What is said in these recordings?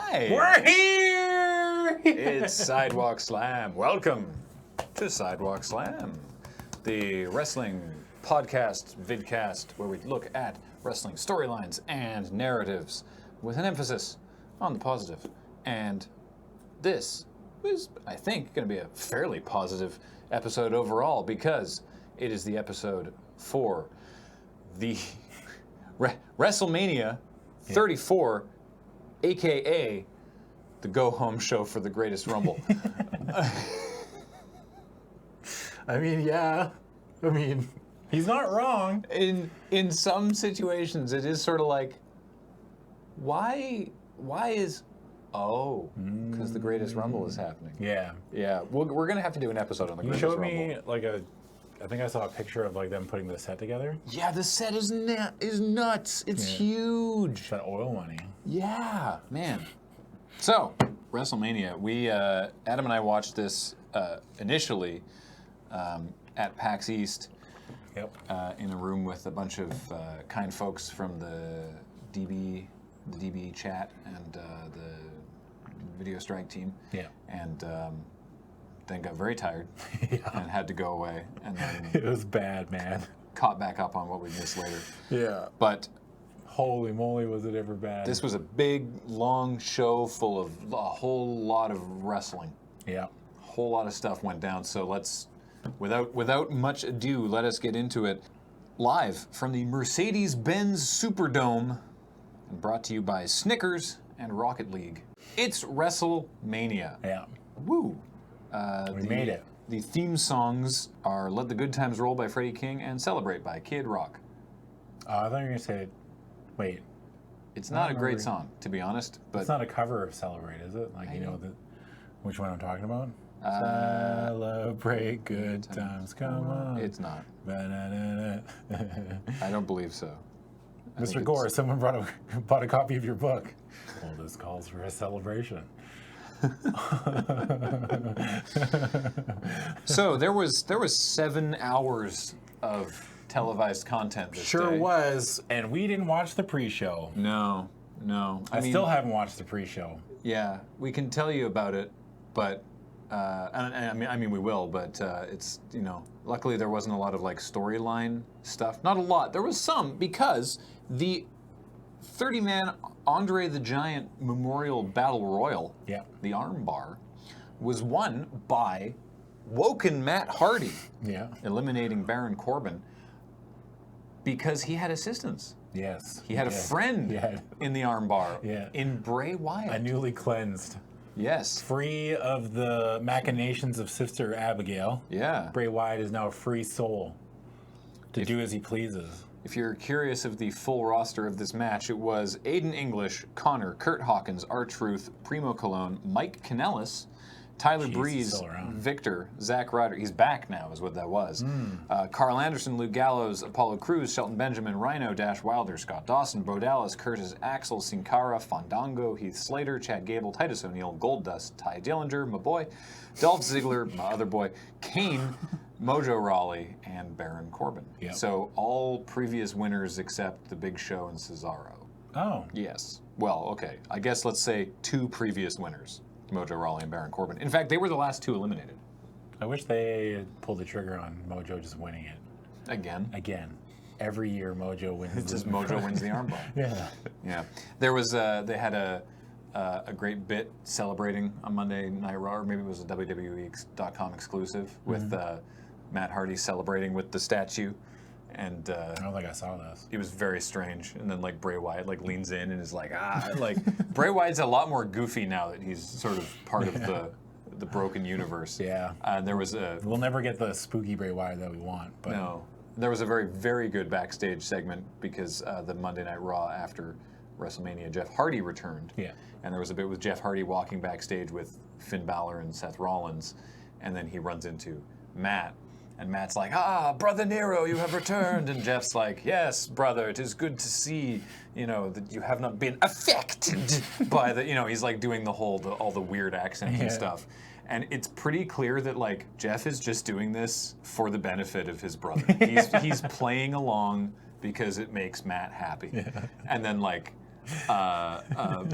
Hi! We're here! It's Sidewalk Slam. Welcome to Sidewalk Slam, the wrestling podcast, vidcast, where we look at wrestling storylines and narratives with an emphasis on the positive. And this is, I think, going to be a fairly positive episode overall because it is the episode for the Wrestlemania 34, aka the go-home show for the Greatest Rumble. I mean, yeah. I mean, he's not wrong. In some situations, it is sort of like, why is, because the Greatest Rumble is happening. Yeah. Yeah, we're going to have to do an episode on the Greatest Rumble. You showed me, like, I think I saw a picture of, like, them putting the set together. Yeah, the set is nuts. It's huge. It's that oil money. Yeah, man. So, Wrestlemania. We, Adam and I watched this initially at PAX East. Yep. In a room with a bunch of kind folks from the DB chat and the Video Strike team. Yeah. And then got very tired and had to go away. And then It was bad, man. caught back up on what we missed later. Yeah. But Holy moly, was it ever bad. this was a big, long show full of a whole lot of wrestling. Yeah. A whole lot of stuff went down. So let's, without much ado, let us get into it. Live from the Mercedes-Benz Superdome, and brought to you by Snickers and Rocket League. It's Wrestlemania. Yeah. Woo! We made it. The theme songs are Let the Good Times Roll by Freddie King and Celebrate by Kid Rock. I thought you were going to say, wait. It's not a great song, to be honest, but It's not a cover of Celebrate, is it? Like, you know which one I'm talking about? Celebrate good times, come on. it's not. Ba-da-da-da. I don't believe so. I think Mr. Gore, someone bought a copy of your book. Well, this calls for a celebration. So there was 7 hours of televised content this Sure day. was, and we didn't watch the pre-show. No. I still haven't watched the pre-show. Yeah, we can tell you about it, but I mean we will, but it's, you know, luckily there wasn't a lot of like storyline stuff. Not a lot. There was some because the 30-man Andre the Giant Memorial Battle Royal, Yeah. the arm bar, was won by Woken Matt Hardy, Yeah. eliminating Baron Corbin because he had assistance. Yes. He had a friend in the arm bar, in Bray Wyatt. A newly cleansed. Yes. Free of the machinations of Sister Abigail. Yeah. Bray Wyatt is now a free soul to do as he pleases. If you're curious of the full roster of this match, it was Aiden English, Connor, Kurt Hawkins, R-Truth, Primo Cologne, Mike Kanellis, Tyler Breeze, still around. Victor, Zack Ryder. He's back now, is what that was. Carl Anderson, Luke Gallows, Apollo Crews, Shelton Benjamin, Rhino, Dash Wilder, Scott Dawson, Bo Dallas, Curtis Axel, Sin Cara, Fandango, Heath Slater, Chad Gable, Titus O'Neil, Goldust, Ty Dillinger, my boy, Dolph Ziggler, my other boy, Kane, Mojo Rawley, and Baron Corbin. Yep. So all previous winners except The Big Show and Cesaro. Oh. Yes. Well, okay. I guess let's say 2 previous winners. Mojo Rawley and Baron Corbin. In fact, they were the last 2 eliminated. I wish they had pulled the trigger on Mojo just winning it. Again. Every year Mojo wins. It's just Mojo wins the armbar. Yeah. Yeah. There was, they had a great bit celebrating on Monday Night Raw, or maybe it was a WWE.com exclusive, with Matt Hardy celebrating with the statue. And I don't think I saw this. it was very strange. And then like Bray Wyatt like leans in and is like, like Bray Wyatt's a lot more goofy now that he's sort of part of the broken universe. Yeah. There was We'll never get the spooky Bray Wyatt that we want. But no. There was a very, very good backstage segment because the Monday Night Raw after WrestleMania, Jeff Hardy returned. Yeah. And there was a bit with Jeff Hardy walking backstage with Finn Balor and Seth Rollins, and then he runs into Matt. And Matt's like, Brother Nero, you have returned. And Jeff's like, yes, brother, it is good to see, you know, that you have not been affected by the, you know, he's like doing all the weird accents and stuff. And it's pretty clear that like Jeff is just doing this for the benefit of his brother. He's playing along because it makes Matt happy. And then like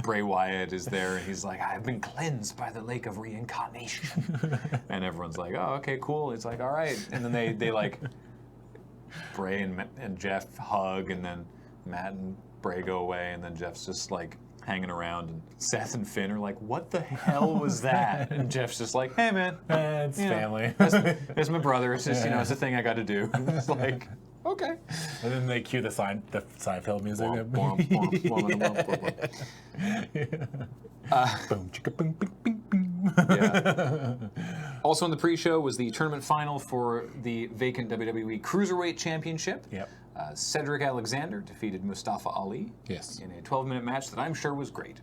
Bray Wyatt is there, and he's like, I've been cleansed by the lake of reincarnation. And everyone's like, oh, okay, cool. It's like, all right. And then they like, Bray and Jeff hug, and then Matt and Bray go away, and then Jeff's just like hanging around, and Seth and Finn are like, what the hell was that? And Jeff's just like, hey, man. It's family. It's my brother. It's just, it's a thing I got to do. It's like, okay. And then they cue the Seinfeld music. Boom, chicka, boom, bing, bing, bing. Yeah. Also in the pre-show was the tournament final for the vacant WWE Cruiserweight Championship. Yep. Cedric Alexander defeated Mustafa Ali in a 12-minute match that I'm sure was great.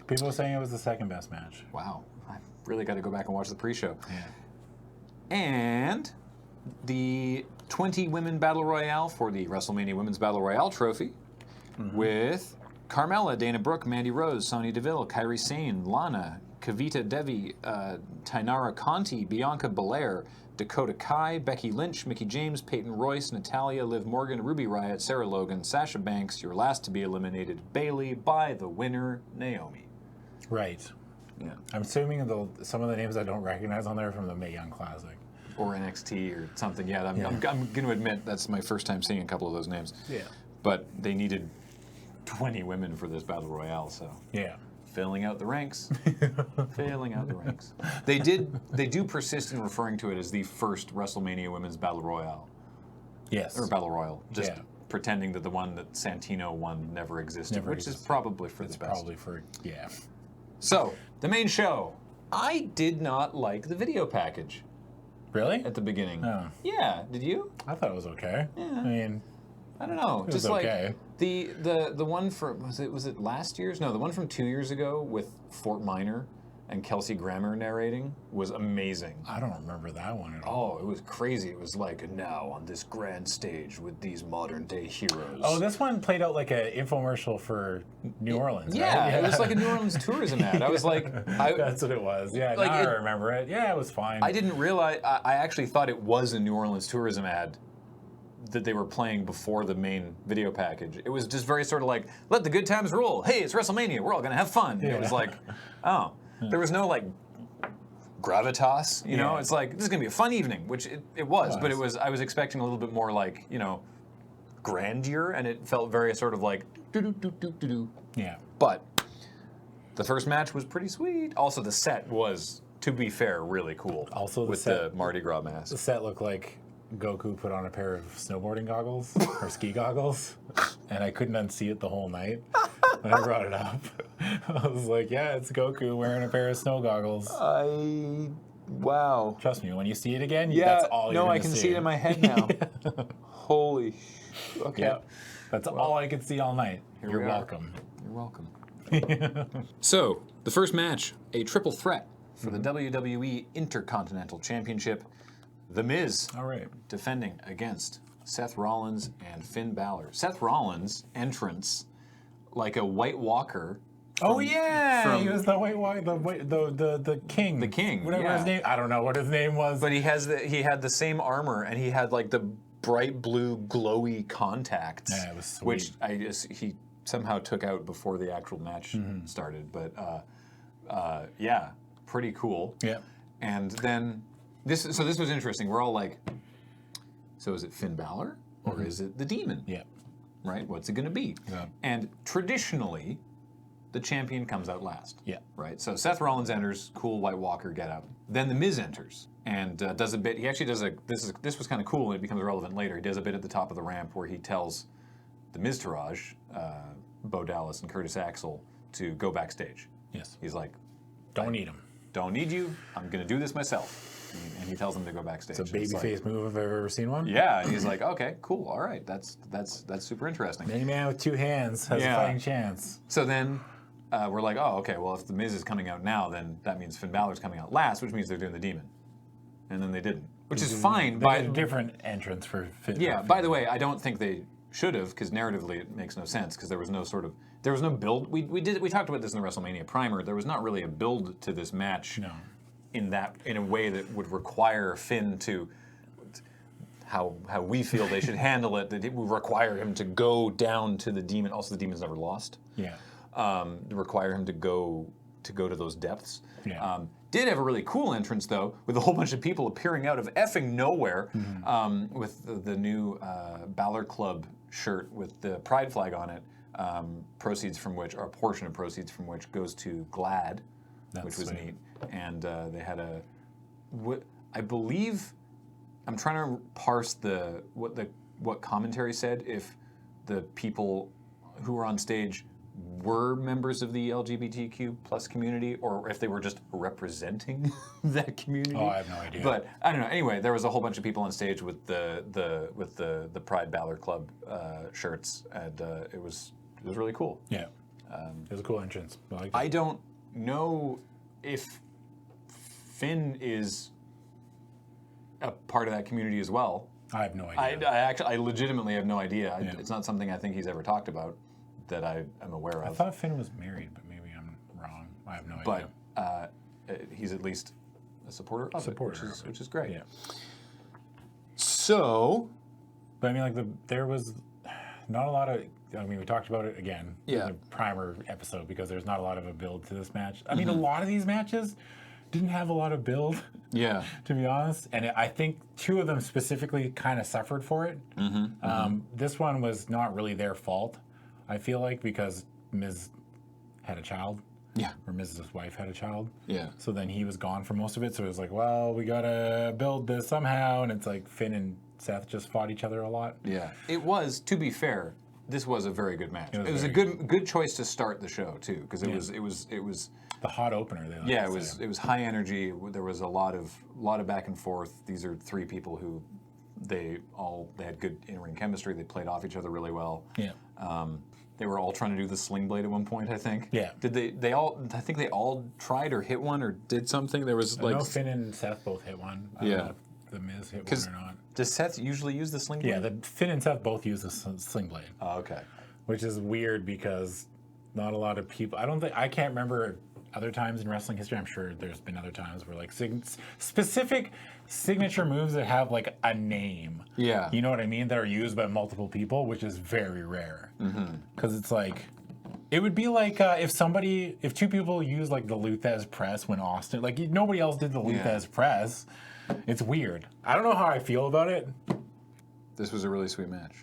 People were saying it was the second best match. Wow. I really got to go back and watch the pre-show. Yeah. And the 20 Women Battle Royale for the WrestleMania Women's Battle Royale trophy with Carmella, Dana Brooke, Mandy Rose, Sonya Deville, Kairi Sane, Lana, Kavita Devi, Tainara Conti, Bianca Belair, Dakota Kai, Becky Lynch, Mickie James, Peyton Royce, Natalia, Liv Morgan, Ruby Riott, Sarah Logan, Sasha Banks, your last to be eliminated, Bayley, by the winner, Naomi. Right. Yeah. I'm assuming some of the names I don't recognize on there are from the Mae Young Classic. Or NXT or something. Yeah, I'm going to admit that's my first time seeing a couple of those names. Yeah. But they needed 20 women for this Battle Royale, so... Yeah. Filling out the ranks. Filling out the ranks. They do persist in referring to it as the first WrestleMania Women's Battle Royale. Yes. Or Battle Royal. Just pretending that the one that Santino won never existed, which is probably for the best. Probably for, yeah. So, the main show. I did not like the video package. Really? At the beginning. Oh. Yeah, did you? I thought it was okay. Yeah. I mean... I don't know. It Just was like okay. the one from was it last year's? No, the one from 2 years ago with Fort Minor and Kelsey Grammer narrating was amazing. I don't remember that one at all. Oh, it was crazy. It was like, now on this grand stage with these modern day heroes. Oh, this one played out like an infomercial for New Orleans, yeah, right? it was like a New Orleans tourism ad. I was like... That's what it was. Yeah, like now I remember it. Yeah, it was fine. I didn't realize... I actually thought it was a New Orleans tourism ad that they were playing before the main video package. It was just very sort of like, let the good times roll. Hey, it's WrestleMania. We're all going to have fun. And it was like, oh. There was no, like, gravitas, you know? It's like, this is going to be a fun evening, which it was. But I was expecting a little bit more, like, grandeur, and it felt very sort of like, do-do-do-do-do-do. Yeah. But the first match was pretty sweet. Also, the set was, to be fair, really cool. Also, with the Mardi Gras mask. The set looked like Goku put on a pair of snowboarding goggles or ski goggles, and I couldn't unsee it the whole night. When I brought it up, I was like, "Yeah, it's Goku wearing a pair of snow goggles." Wow. Trust me, when you see it again, that's all you're gonna see. No, I can see it in my head now. Holy. Okay. Yep. That's all I could see all night. You're welcome. You're welcome. So, the first match, a triple threat for the WWE Intercontinental Championship. The Miz defending against Seth Rollins and Finn Balor. Seth Rollins' entrance like a White Walker. He was the White Walker, the king. The king, whatever his name. I don't know what his name was. But he had the same armor, and he had like the bright blue glowy contacts. Yeah, it was sweet. Which he somehow took out before the actual match started. But yeah, pretty cool. Yeah. And then. This was interesting. We're all like, so is it Finn Balor or is it the Demon? Yeah. Right? What's it going to be? Yeah. And traditionally, the champion comes out last. Yeah. Right? So Seth Rollins enters, cool White Walker get out. Then the Miz enters and does a bit. He actually does this was kind of cool and it becomes relevant later. He does a bit at the top of the ramp where he tells the Miztourage, Bo Dallas and Curtis Axel to go backstage. Yes. He's like, don't need him. Don't need you. I'm going to do this myself. And he tells them to go backstage. It's a babyface move if I've ever seen one. Yeah, and he's like, okay, cool, all right, that's super interesting. Any man with two hands has a fighting chance. So then we're like, oh, okay, well, if the Miz is coming out now, then that means Finn Balor's coming out last, which means they're doing the Demon. And then they didn't, which is fine. By a different entrance for Finn. Yeah. By the way, I don't think they should have, because narratively it makes no sense, because there was no build. We talked about this in the WrestleMania primer. There was not really a build to this match. No. In a way that would require Finn to how we feel they should handle it. That it would require him to go down to the demon. Also, the demon's never lost. Yeah. Require him to go to those depths. Yeah. Did have a really cool entrance though, with a whole bunch of people appearing out of effing nowhere, with the new Balor Club shirt with the pride flag on it. Proceeds from which, or a portion of proceeds from which, goes to GLAAD, which was neat. And they had I believe, I'm trying to parse what commentary said, if the people who were on stage were members of the LGBTQ plus community, or if they were just representing that community. Oh, I have no idea. But I don't know. Anyway, there was a whole bunch of people on stage with the Pride Balor Club shirts, and it was really cool. Yeah, it was a cool entrance. I don't know if Finn is a part of that community as well. I have no idea. I legitimately have no idea. Yeah. It's not something I think he's ever talked about that I am aware of. I thought Finn was married, but maybe I'm wrong. I have no idea. But he's at least a supporter of it, which is great. Yeah. So, but I mean, like there was not a lot of. I mean, we talked about it again in the primer episode, because there's not a lot of a build to this match. I mean, a lot of these matches didn't have a lot of build. Yeah. To be honest, and I think two of them specifically kind of suffered for it. This one was not really their fault, I feel like, because Miz had a child. Yeah. Or Miz's wife had a child. Yeah. So then he was gone for most of it. So it was like, well, we gotta build this somehow, and it's like Finn and Seth just fought each other a lot. Yeah. It was, to be fair, this was a very good match. It was a good choice to start the show too, because it was the hot opener. It was high energy. There was a lot of back and forth. These are three people who they had good in-ring chemistry. They played off each other really well. Yeah. They were all trying to do the sling blade at one point, I think. Yeah. Did they all? I think they all tried or hit one or did something. There was like. I know Finn and Seth both hit one. I don't know if the Miz hit one or not. Does Seth usually use the sling blade? Yeah, Finn and Seth both use the sling blade. Oh, okay. Which is weird, because not a lot of people. I can't remember other times in wrestling history. I'm sure there's been other times where like specific signature moves that have like a name. Yeah. You know what I mean? That are used by multiple people, which is very rare. Because it's like, it would be like if two people use like the Luthez press when Austin, like nobody else did the Luthez press. It's weird. I don't know how I feel about it. This was a really sweet match.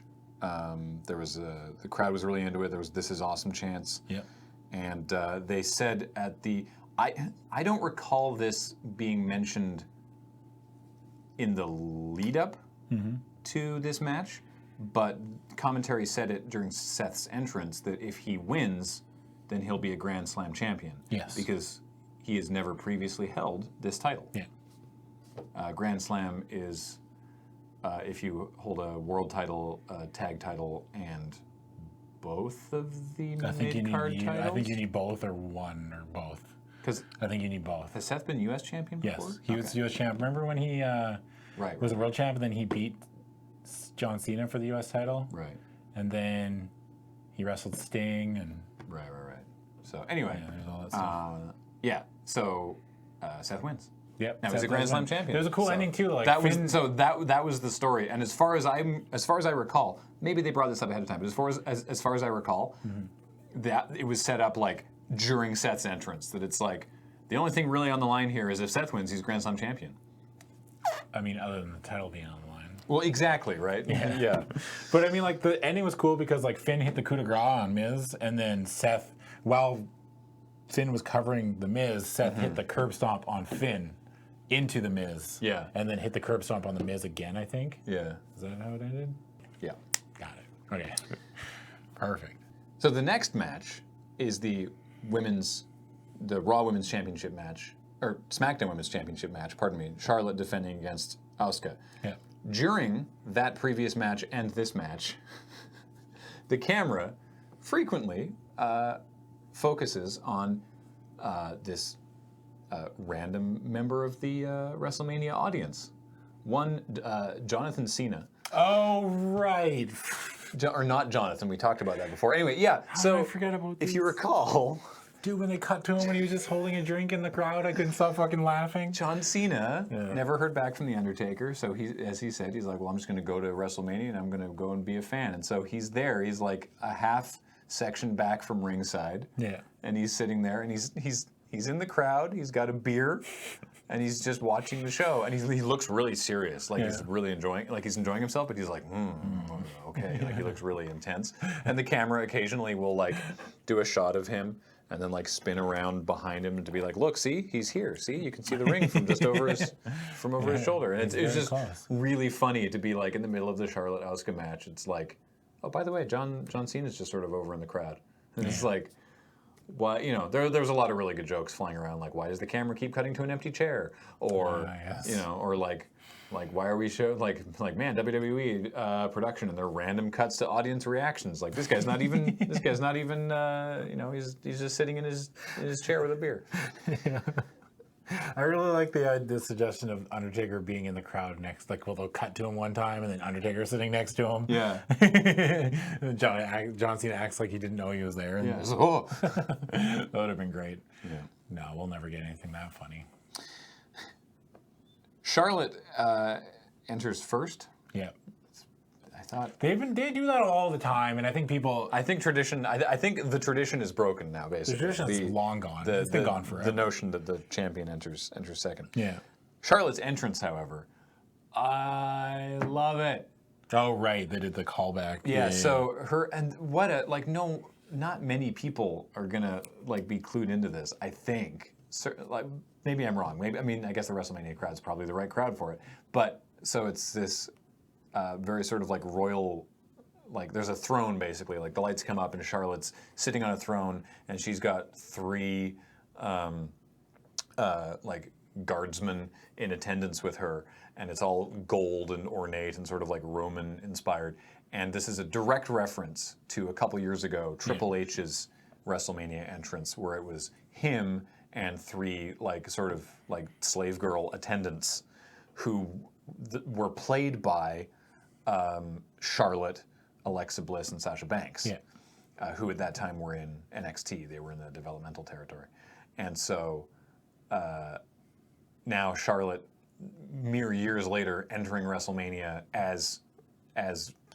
There was the crowd was really into it. There was "This is awesome" chants. Yeah. And they said at the I don't recall this being mentioned in the lead up to this match, but commentary said it during Seth's entrance that if he wins, then he'll be a Grand Slam champion. Yes. Because he has never previously held this title. Yeah. Grand Slam is if you hold a world title, tag title, and both of the mid-card titles? I think you need both, or one, or both. Because I think you need both. Has Seth been U.S. champion before? Yes, he was U.S. champ. Remember when he was a world champ, and then he beat John Cena for the U.S. title? Right. And then he wrestled Sting, and... Right. So, anyway. Yeah, there's all that stuff. So Seth wins. Yep. Now he's a Grand Slam champion. There's a cool ending too. Like that was the story. And as far as I recall, maybe they brought this up ahead of time, but as far as I recall, that it was set up like during Seth's entrance, that it's like the only thing really on the line here is if Seth wins, he's Grand Slam champion. I mean, other than the title being on the line. Well, exactly, right? Yeah. But I mean, like the ending was cool because like Finn hit the coup de grace on Miz, and then Seth, while Finn was covering the Miz, Seth hit the curb stomp on Finn into the Miz. Yeah. And then hit the curb stomp on the Miz again, I think. Yeah. Is that how it ended? Yeah. Got it. Okay. Perfect. So the next match is the Raw Women's Championship match, or SmackDown Women's Championship match, pardon me, Charlotte defending against Asuka. Yeah. During that previous match and this match, the camera frequently focuses on this random member of the WrestleMania audience. One, Jonathan Cena. Oh, right. Or not Jonathan, we talked about that before. Anyway, yeah, so I forget about if you recall, Dude, when they cut to him when he was just holding a drink in the crowd, I couldn't stop fucking laughing. John Cena never heard back from The Undertaker, so as he said, he's like, well, I'm just going to go to WrestleMania and I'm going to go and be a fan. And so he's there. He's like a half section back from ringside. Yeah. And he's sitting there, and he's in the crowd. He's got a beer, and he's just watching the show. And he looks really serious, like he's really enjoying himself. But he's like, okay, like he looks really intense. And the camera occasionally will like do a shot of him, and then like spin around behind him to be like, look, see, he's here. See, you can see the ring from just over his his shoulder. And it's just really funny to be like in the middle of the Charlotte Asuka match. It's like, oh, by the way, John Cena's just sort of over in the crowd. And it's like, why, you know, there's a lot of really good jokes flying around, like, why does the camera keep cutting to an empty chair? Or, you know, or like why are we like man, WWE production and their random cuts to audience reactions. Like this guy's not even you know, he's just sitting in his chair with a beer. Yeah. I really like the suggestion of Undertaker being in the crowd next. Like, well, they'll cut to him one time, and then Undertaker sitting next to him. Yeah. John Cena acts like he didn't know he was there. And that would have been great. Yeah. No, we'll never get anything that funny. Charlotte enters first. Yeah. I thought they do that all the time, and I think people. I think tradition. I think the tradition is broken now. Basically, the tradition's long gone. It's been gone forever. The notion that the champion enters second. Yeah. Charlotte's entrance, however, I love it. Oh right, they did the callback. Yeah. So her and what a like no, not many people are gonna like be clued into this. I think. Like maybe I'm wrong. Maybe I guess the WrestleMania crowd's probably the right crowd for it. But so it's this. Very sort of like royal, like there's a throne basically, like the lights come up and Charlotte's sitting on a throne and she's got three like guardsmen in attendance with her, and it's all gold and ornate and sort of like Roman inspired. And this is a direct reference to a couple years ago, Triple H's WrestleMania entrance, where it was him and three like sort of like slave girl attendants who were played by Charlotte, Alexa Bliss, and Sasha Banks, who at that time were in NXT. They were in the developmental territory. And so now Charlotte, mere years later, entering WrestleMania as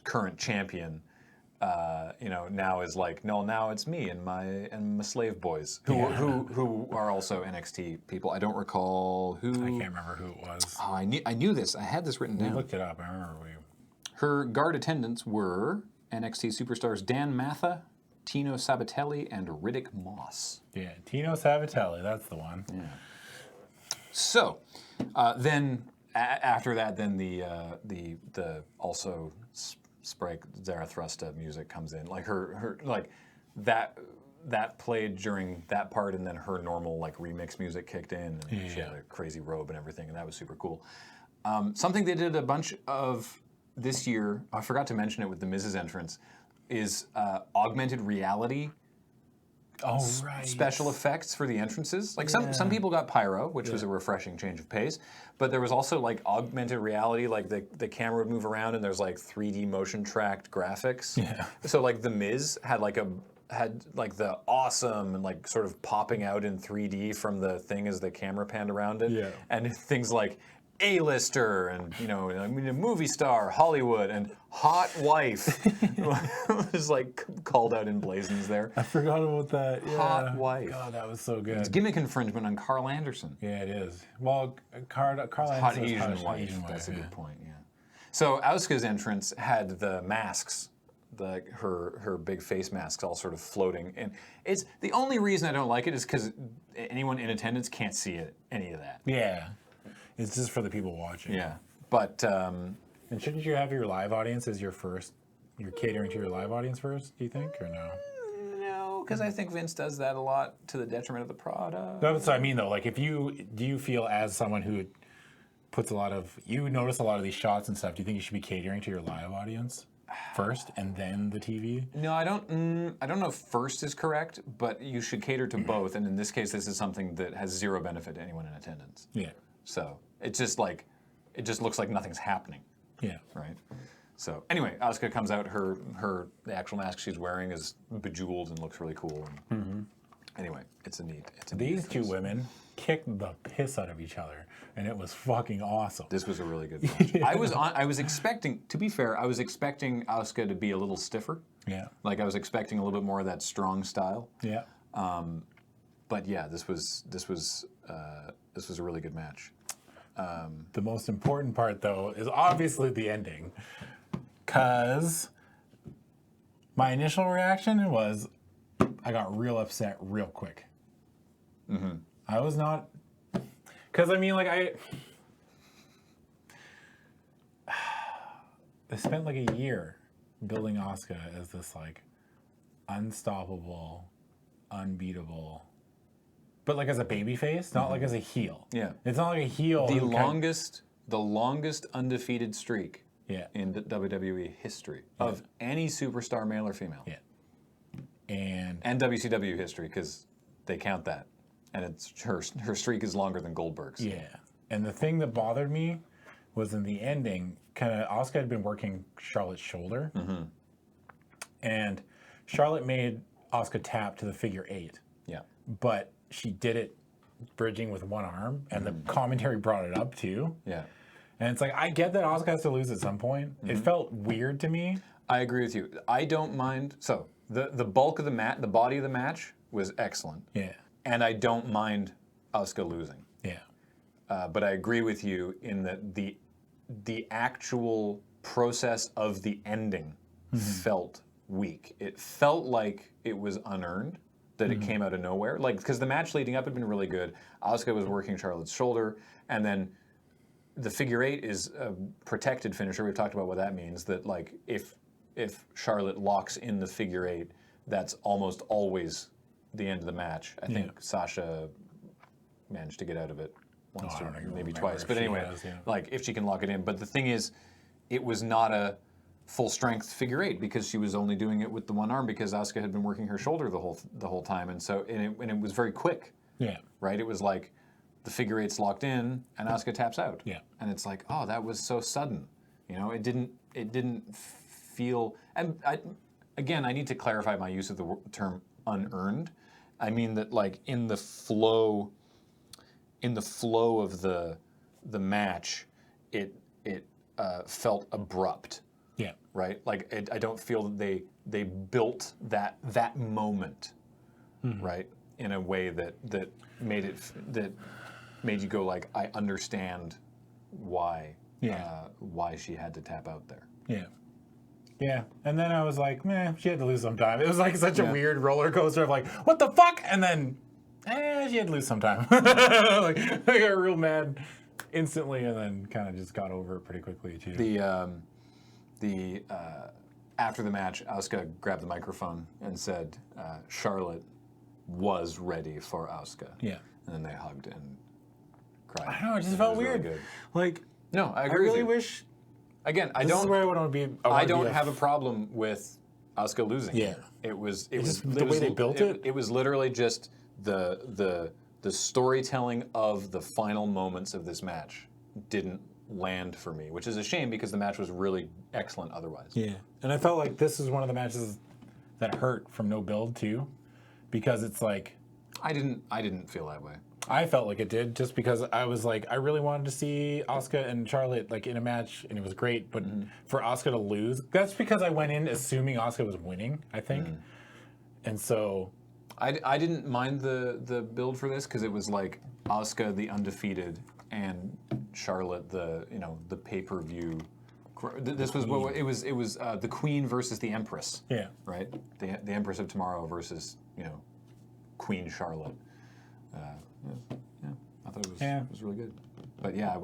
current champion, you know, now is like, no, now it's me and my slave boys who are also NXT people. I don't recall who. I can't remember who it was. Oh, I knew this. I had this written down. We looked it up. I remember Her guard attendants were NXT superstars Dan Matha, Tino Sabatelli, and Riddick Moss. Yeah, Tino Sabatelli, that's the one. Yeah. So, then after that, then the also Sprite Zarathustra music comes in, like her like that played during that part, and then her normal like remix music kicked in, and she had a crazy robe and everything, and that was super cool. Something they did a bunch of this year, I forgot to mention it with the Miz's entrance, is augmented reality special effects for the entrances. Like some people got pyro, which was a refreshing change of pace, but there was also like augmented reality, like the camera would move around and there's like 3D motion tracked graphics. Yeah. So like the Miz had like the awesome and like sort of popping out in 3D from the thing as the camera panned around it. Yeah. And things like A-lister and, you know, I mean, a movie star, Hollywood, and hot wife was like called out in blazons there. I forgot about that. Yeah. Hot wife. God, that was so good. It's gimmick infringement on Carl Anderson. Yeah, it is. Well, Carl Anderson. Hot Asian wife. That's a good point. Yeah. So Asuka's entrance had the masks, her big face masks, all sort of floating, and it's the only reason I don't like it is because anyone in attendance can't see any of that. Yeah. It's just for the people watching. Yeah, but and shouldn't you have your live audience as your first? You're catering to your live audience first, do you think, or no? No, because I think Vince does that a lot to the detriment of the product. That's what I mean, though. Like, do you feel as someone who puts you notice a lot of these shots and stuff? Do you think you should be catering to your live audience first and then the TV? No, I don't. I don't know if first is correct, but you should cater to both. And in this case, this is something that has zero benefit to anyone in attendance. Yeah. So it's just like, it just looks like nothing's happening. Yeah. Right. So anyway, Asuka comes out. The actual mask she's wearing is bejeweled and looks really cool. And Anyway, it's a neat. These two women kicked the piss out of each other, and it was fucking awesome. This was a really good match. I was expecting, to be fair, I was expecting Asuka to be a little stiffer. Yeah. Like I was expecting a little bit more of that strong style. Yeah. But yeah, this was a really good match. The most important part, though, is obviously the ending, because my initial reaction was I got real upset real quick. Mm-hmm. I was not, because I mean, like I spent like a year building Asuka as this like unstoppable, unbeatable, but like as a baby face, not like as a heel. Yeah. It's not like a heel. The longest undefeated streak Yeah. in WWE history of any superstar, male or female. Yeah. And WCW history, because they count that. And it's her streak is longer than Goldberg's. yeah. And the thing that bothered me was in the ending, kind of Asuka had been working Charlotte's shoulder. Mm-hmm. And Charlotte made Asuka tap to the figure 8. Yeah. But she did it bridging with one arm, and the commentary brought it up too. Yeah. And it's like, I get that Asuka has to lose at some point. It felt weird to me. I agree with you. I don't mind. So the bulk of the body of the match was excellent. Yeah. And I don't mind Asuka losing. Yeah. But I agree with you in that the actual process of the ending felt weak. It felt like it was unearned, that it came out of nowhere. Like, because the match leading up had been really good. Asuka was working Charlotte's shoulder, and then the figure 8 is a protected finisher. We've talked about what that means, that like if Charlotte locks in the figure 8, that's almost always the end of the match. I think Sasha managed to get out of it once or maybe twice. But anyway, like if she can lock it in. But the thing is, it was not a full strength figure 8 because she was only doing it with the one arm because Asuka had been working her shoulder the whole time, and so and it was very quick. Yeah. Right. It was like the figure 8's locked in and Asuka taps out. Yeah. And it's like, oh, that was so sudden. You know, it didn't feel. And I need to clarify my use of the term unearned. I mean that like in the flow of the match, it felt abrupt. Yeah. Right. Like I don't feel that they built that moment, right, in a way that made you go like, I understand why she had to tap out there. Yeah. Yeah, and then I was like, man, she had to lose sometime. It was like such a weird roller coaster of like, what the fuck? And then, she had to lose sometime. like, I got real mad instantly, and then kind of just got over it pretty quickly too. After the match, Asuka grabbed the microphone and said, Charlotte was ready for Asuka. Yeah. And then they hugged and cried. I don't know, it just felt weird. Really good. Like, no, I agree with you. I really wish. Again, I don't have a problem with Asuka losing. Yeah, it was the way they built it. It was literally just the storytelling of the final moments of this match didn't land for me, which is a shame because the match was really excellent otherwise. Yeah, and I felt like this is one of the matches that hurt from no build too, because it's like I didn't feel that way. I felt like it did, just because I was like, I really wanted to see Asuka and Charlotte like in a match, and it was great. But for Asuka to lose, that's because I went in assuming Asuka was winning, I think. And so I didn't mind the build for this because it was like Asuka the undefeated and Charlotte the pay-per-view. This was what it was. It was the Queen versus the Empress. Yeah. Right. The Empress of Tomorrow versus Queen Charlotte. Yeah, I thought it was really good. But yeah, I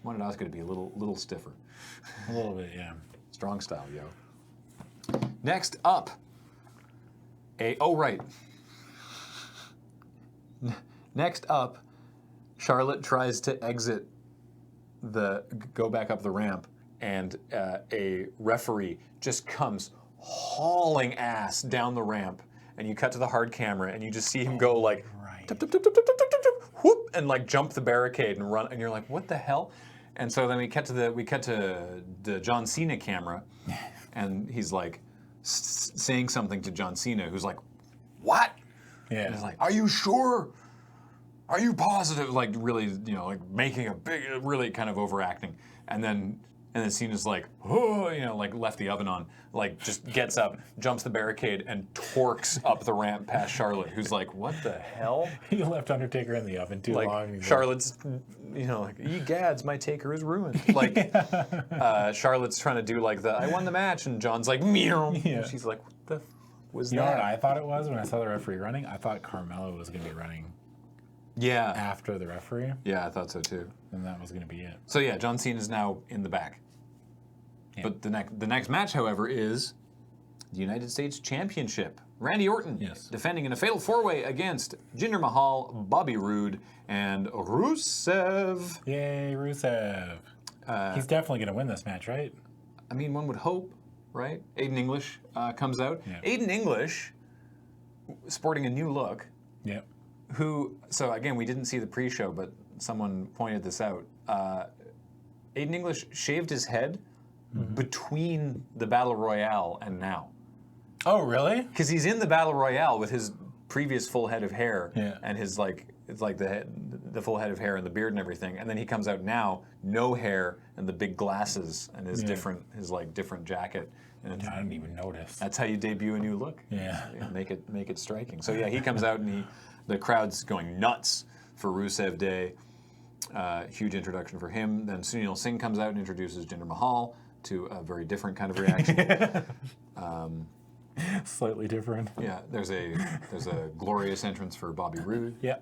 wanted Asuka to be a little stiffer. A little bit, yeah. Strong style, yo. Next up, Next up, Charlotte tries to go back up the ramp, and a referee just comes hauling ass down the ramp, and you cut to the hard camera, and you just see him go like, tup, tup, tup, tup, tup, tup, tup, tup, whoop, and like jump the barricade and run, and you're like, what the hell? And so then we cut to the John Cena camera, and he's like saying something to John Cena, who's like, what? Yeah. And he's like, "Are you sure? Are you positive?" Like really, like making a big, really kind of overacting. And then Cena's like, "Oh," like left the oven on, like just gets up, jumps the barricade, and torques up the ramp past Charlotte, who's like, "What the hell?" He left Undertaker in the oven too long. Like Charlotte's, like, "Ye gads, my taker is ruined." Like Charlotte's trying to do like the "I won the match," and John's like, "Meow." Yeah. And she's like, "What the was You know that?" what I thought it was when I saw the referee running? I thought Carmelo was going to be running Yeah. after the referee, Yeah, I thought so too. and that was going to be it. So yeah, John Cena is now in the back. Yeah. But the next match, however, is the United States Championship. Randy Orton defending in a fatal four-way against Jinder Mahal, Bobby Roode, and Rusev. Yay, Rusev. He's definitely going to win this match, right? I mean, one would hope, right? Aiden English comes out. Yeah. Aiden English, sporting a new look. Yep. So again, we didn't see the pre-show, but someone pointed this out. Aiden English shaved his head between the Battle Royale and now. Oh, really? Because he's in the Battle Royale with his previous full head of hair and his it's like the full head of hair and the beard and everything, and then he comes out now, no hair and the big glasses and his different jacket. And I didn't even notice. that's how you debut a new look. Yeah. Make it striking. So yeah, he comes out and the crowd's going nuts for Rusev Day. Huge introduction for him. Then Sunil Singh comes out and introduces Jinder Mahal to a very different kind of reaction. Slightly different. Yeah, there's a glorious entrance for Bobby Roode. Yeah.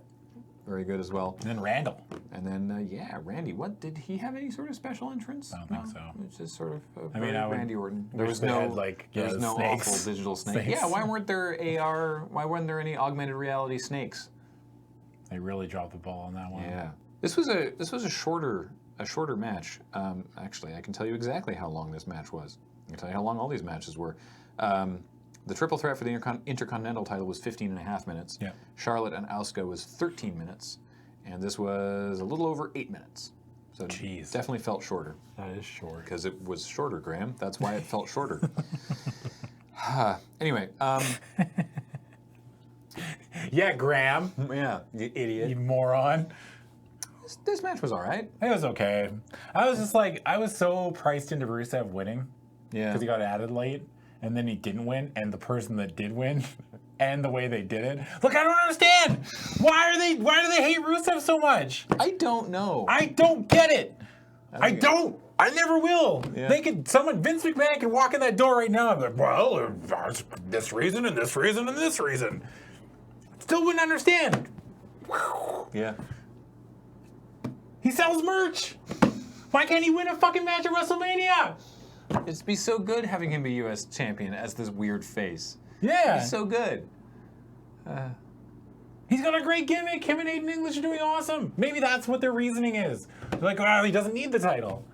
Very good as well. And then Randall. And then Randy. What did he have any sort of special entrance? I don't think so. It's just sort of I Randy Orton. There was no snakes. awful digital snake. Snakes. Yeah, why weren't there AR? Why weren't there any augmented reality snakes? They really dropped the ball on that one. Yeah, this was a shorter match. Actually, I can tell you exactly how long this match was. I can tell you how long all these matches were. The triple threat for the Intercontinental title was 15 and a half minutes. Yeah. Charlotte and Asuka was 13 minutes. And this was a little over 8 minutes. So Jeez. Definitely felt shorter. That is short. Because it was shorter, Graham. That's why it felt shorter. Anyway. Yeah, Graham. Yeah, you idiot. You moron. This match was all right. It was okay. I was just like, I was so priced into Rusev winning. Yeah. Because he got added late. And then he didn't win, and the person that did win, and the way they did it. Look, I don't understand. Why do they hate Rusev so much? I don't know. I don't get it. I don't. I never will. Yeah. Vince McMahon can walk in that door right now and be like, well, this reason and this reason and this reason. Still wouldn't understand. Yeah. He sells merch. Why can't he win a fucking match at WrestleMania? It'd be so good having him be U.S. champion as this weird face. Yeah. He's so good. He's got a great gimmick. Him and Aiden English are doing awesome. Maybe that's what their reasoning is. They're like, well, he doesn't need the title.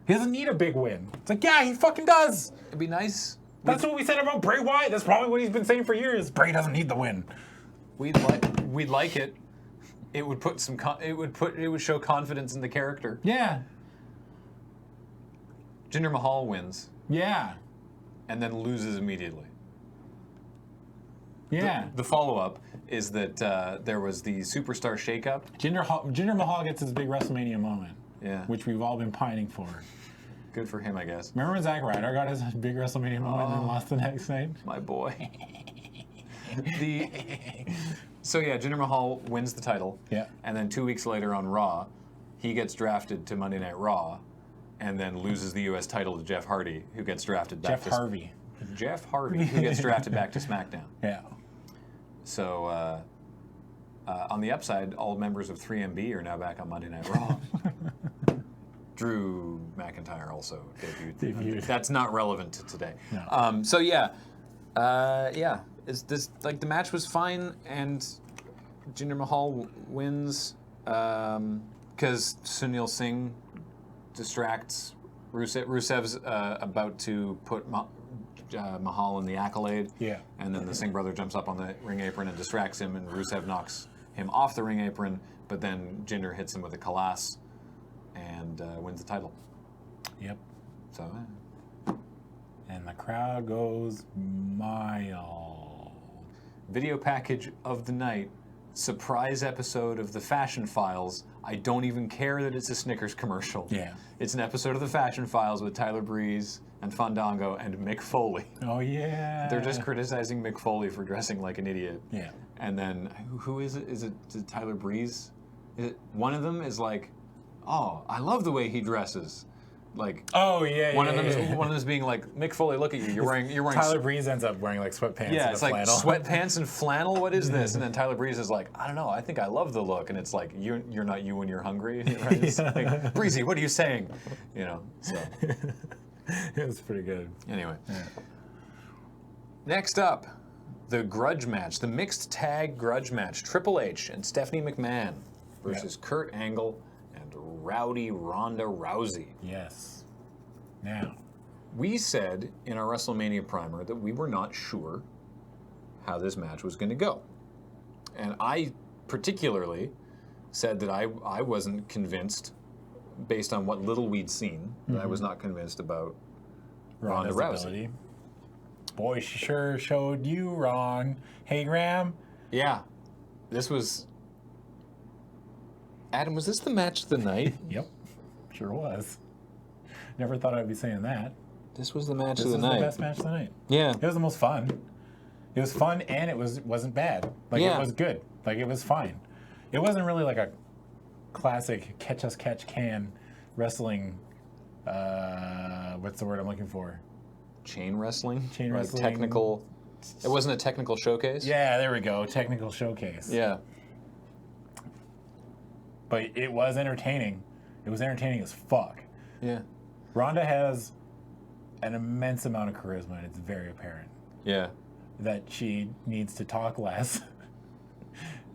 He doesn't need a big win. It's like, yeah, he fucking does. It'd be nice. That's what we said about Bray Wyatt. That's probably what he's been saying for years. Bray doesn't need the win. We'd like it. It would put it would show confidence in the character. Yeah. Jinder Mahal wins Yeah. and then loses immediately. Yeah. The follow-up is that there was the superstar shakeup. Jinder Mahal gets his big WrestleMania moment. Yeah. Which we've all been pining for. Good for him, I guess. Remember when Zack Ryder got his big WrestleMania moment and lost the next night? My boy. So yeah, Jinder Mahal wins the title. Yeah. And then 2 weeks later on Raw, he gets drafted to Monday Night Raw, and then loses the U.S. title to Jeff Hardy, who gets drafted back to Jeff Hardy, who gets drafted back to SmackDown. Yeah. So on the upside, all members of 3MB are now back on Monday Night Raw. Drew McIntyre also debuted. That's not relevant to today. No. So yeah, is this like the match was fine, and Jinder Mahal wins because Sunil Singh distracts Rusev. Rusev's about to put Mahal in the accolade. Yeah. And then the Singh brother jumps up on the ring apron and distracts him, and Rusev knocks him off the ring apron, but then Jinder hits him with a kalass and wins the title. Yep. So. And the crowd goes mild. video package of the night, surprise episode of the Fashion Files. I don't even care that it's a Snickers commercial. Yeah. It's an episode of the Fashion Files with Tyler Breeze and Fandango and Mick Foley. Oh, yeah. They're just criticizing Mick Foley for dressing like an idiot. Yeah. And then, who is it? Is it Tyler Breeze? One of them is like, oh, I love the way he dresses. Like, oh yeah, one of them is being like, Mick Foley, look at you. You're wearing. Tyler Breeze ends up wearing like sweatpants. Yeah, and it's a like flannel. sweatpants and flannel. What is this? And then Tyler Breeze is like, I don't know. I think I love the look. And it's like, you're not you when you're hungry. Right? It's like, Breezy, what are you saying? You know. So It was pretty good. anyway, Yeah. next up, the grudge match, the mixed tag grudge match. Triple H and Stephanie McMahon versus Kurt Angle and Rowdy Ronda Rousey. Yes. Now, We said in our WrestleMania primer that we were not sure how this match was going to go. And I particularly said that I wasn't convinced, based on what little we'd seen, that I was not convinced about Ronda Ronda's Rousey. ability. Boy, she sure showed you wrong. Hey, Graham. Yeah. This was... Adam, was this the match of the night? Yep. Sure was. Never thought I'd be saying that. This was the match This of the was night. the best match of the night. Yeah. It was the most fun. It was fun, and it wasn't bad. Like, Yeah. it was good. Like, it was fine. It wasn't really like a classic catch-us-catch-can wrestling, what's the word I'm looking for? Chain wrestling? Chain Like wrestling. technical... It wasn't a technical showcase? Yeah, there we go. Technical showcase. Yeah. But it was entertaining. It was entertaining as fuck. Yeah. Ronda has an immense amount of charisma, and it's very apparent Yeah. that she needs to talk less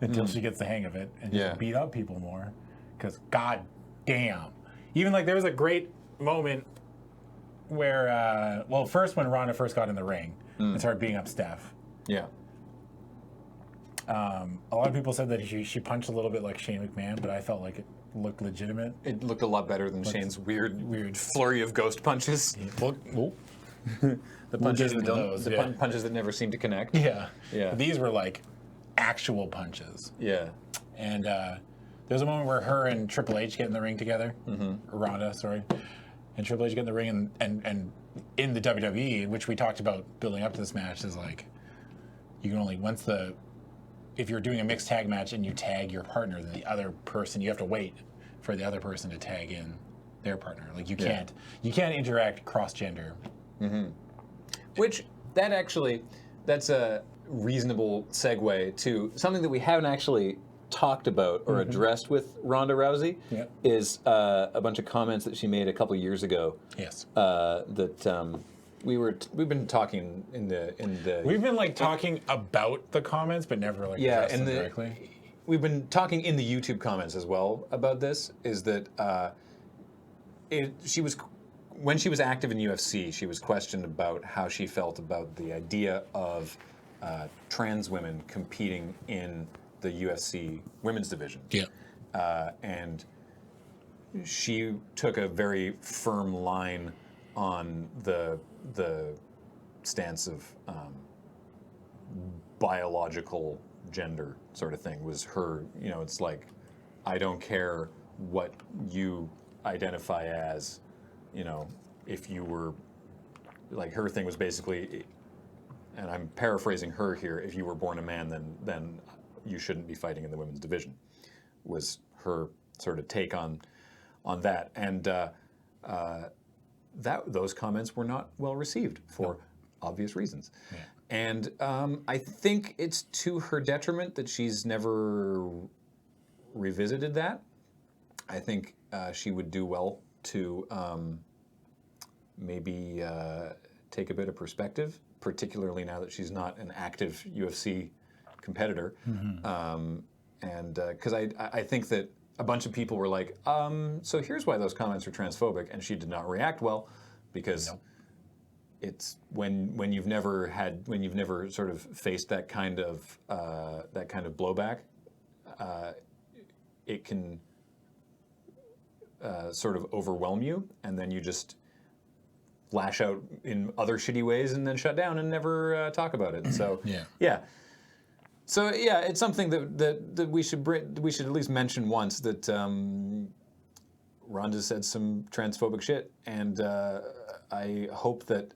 until she gets the hang of it and just Yeah. beat up people more. Because, god damn. Even like there was a great moment where, well, first when Ronda first got in the ring and started beating up Steph. Yeah. A lot of people said that she punched a little bit like Shane McMahon, but I felt like it looked legitimate. It looked a lot better than Shane's weird flurry of ghost punches. The punches get that into don't, those, the yeah. punches that never seem to connect. Yeah. Yeah. But these were like actual punches. Yeah. And there's a moment where her and Triple H get in the ring together. Or Ronda, sorry. And Triple H get in the ring and in the WWE, which we talked about building up to this match, is like, you can only, if you're doing a mixed tag match and you tag your partner, then the other person, you have to wait for the other person to tag in their partner. Like you can't interact cross-gender. Which, that's a reasonable segue to something that we haven't actually talked about or addressed with Ronda Rousey. Yep. Is a bunch of comments that she made a couple years ago. Yes. That we've been talking in the We've been like talking about the comments, but never like addressed them directly. We've been talking in the YouTube comments as well about this. Is that when she was active in UFC, she was questioned about how she felt about the idea of trans women competing in the UFC women's division. Yeah. And she took a very firm line on the stance of biological gender sort of thing. Was her, it's like, I don't care what you identify as, if you were, like, her thing was basically, and I'm paraphrasing her here, if you were born a man, then you shouldn't be fighting in the women's division, was her sort of take on that. And those comments were not well received for obvious reasons. Yeah. And I think it's to her detriment that she's never revisited that. I think she would do well to maybe take a bit of perspective, particularly now that she's not an active UFC competitor. And because I think that a bunch of people were like, so here's why those comments are transphobic, and she did not react well, because it's when you've never sort of faced that kind of blowback, it can sort of overwhelm you, and then you just lash out in other shitty ways and then shut down and never talk about it. So yeah. So yeah, it's something that we should at least mention once that Ronda said some transphobic shit, and I hope that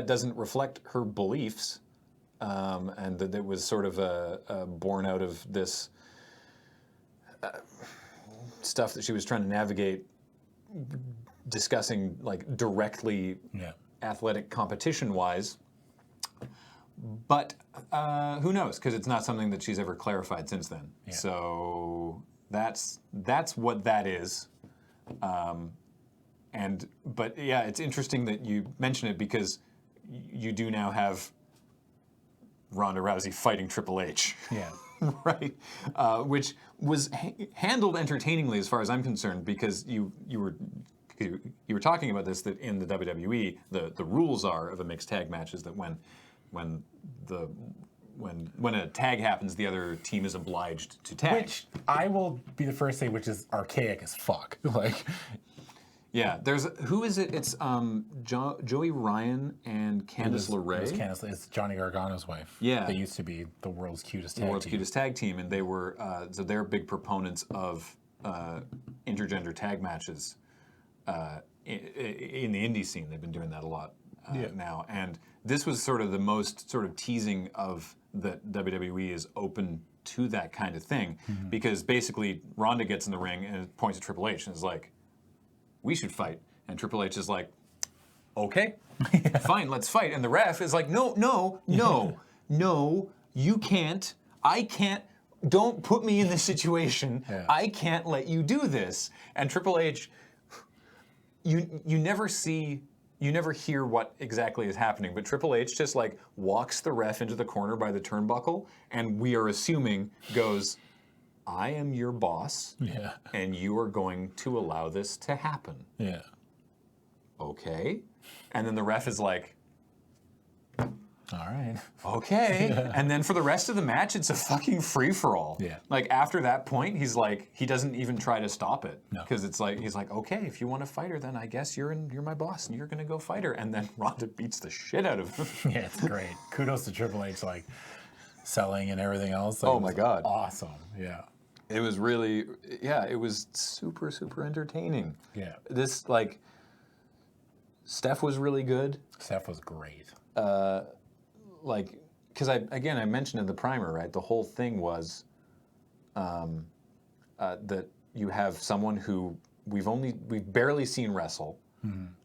doesn't reflect her beliefs, and that it was sort of born out of this stuff that she was trying to navigate, discussing like directly athletic competition-wise. But who knows? Because it's not something that she's ever clarified since then. Yeah. So that's what that is. But yeah, it's interesting that you mention it because you do now have Ronda Rousey fighting Triple H. Yeah. Right. Which was handled entertainingly as far as I'm concerned, because you were talking about this, that in the WWE the rules are of a mixed tag match is that when a tag happens, the other team is obliged to tag. Which I will be the first to say, which is archaic as fuck. Like, yeah, who is it? It's Joey Ryan and Candice LeRae. It's Johnny Gargano's wife. Yeah, they used to be the world's cutest tag team, and they were so they're big proponents of intergender tag matches in the indie scene. They've been doing that a lot now, and this was sort of the most sort of teasing of that WWE is open to that kind of thing, because basically Ronda gets in the ring and points at Triple H and is like, we should fight. And Triple H is like, okay, fine, let's fight. And the ref is like, no, you can't. I can't. Don't put me in this situation. Yeah. I can't let you do this. And Triple H, you never hear what exactly is happening, but Triple H just like walks the ref into the corner by the turnbuckle, and we are assuming goes, I am your boss, and you are going to allow this to happen. Yeah. Okay. And then the ref is like, all right. Okay. And then for the rest of the match, it's a fucking free-for-all. Yeah. Like, after that point, he's like, he doesn't even try to stop it. No. Because it's like, he's like, okay, if you want to fight her, then I guess you're my boss, and you're going to go fight her. And then Ronda beats the shit out of him. Yeah, it's great. Kudos to Triple H, like, selling and everything else. Like, oh, my God. Awesome. Yeah. It was really, it was super, super entertaining. Yeah. This, like, Steph was really good. Steph was great. Like, because I mentioned in the primer, right? The whole thing was that you have someone who we've barely seen wrestle,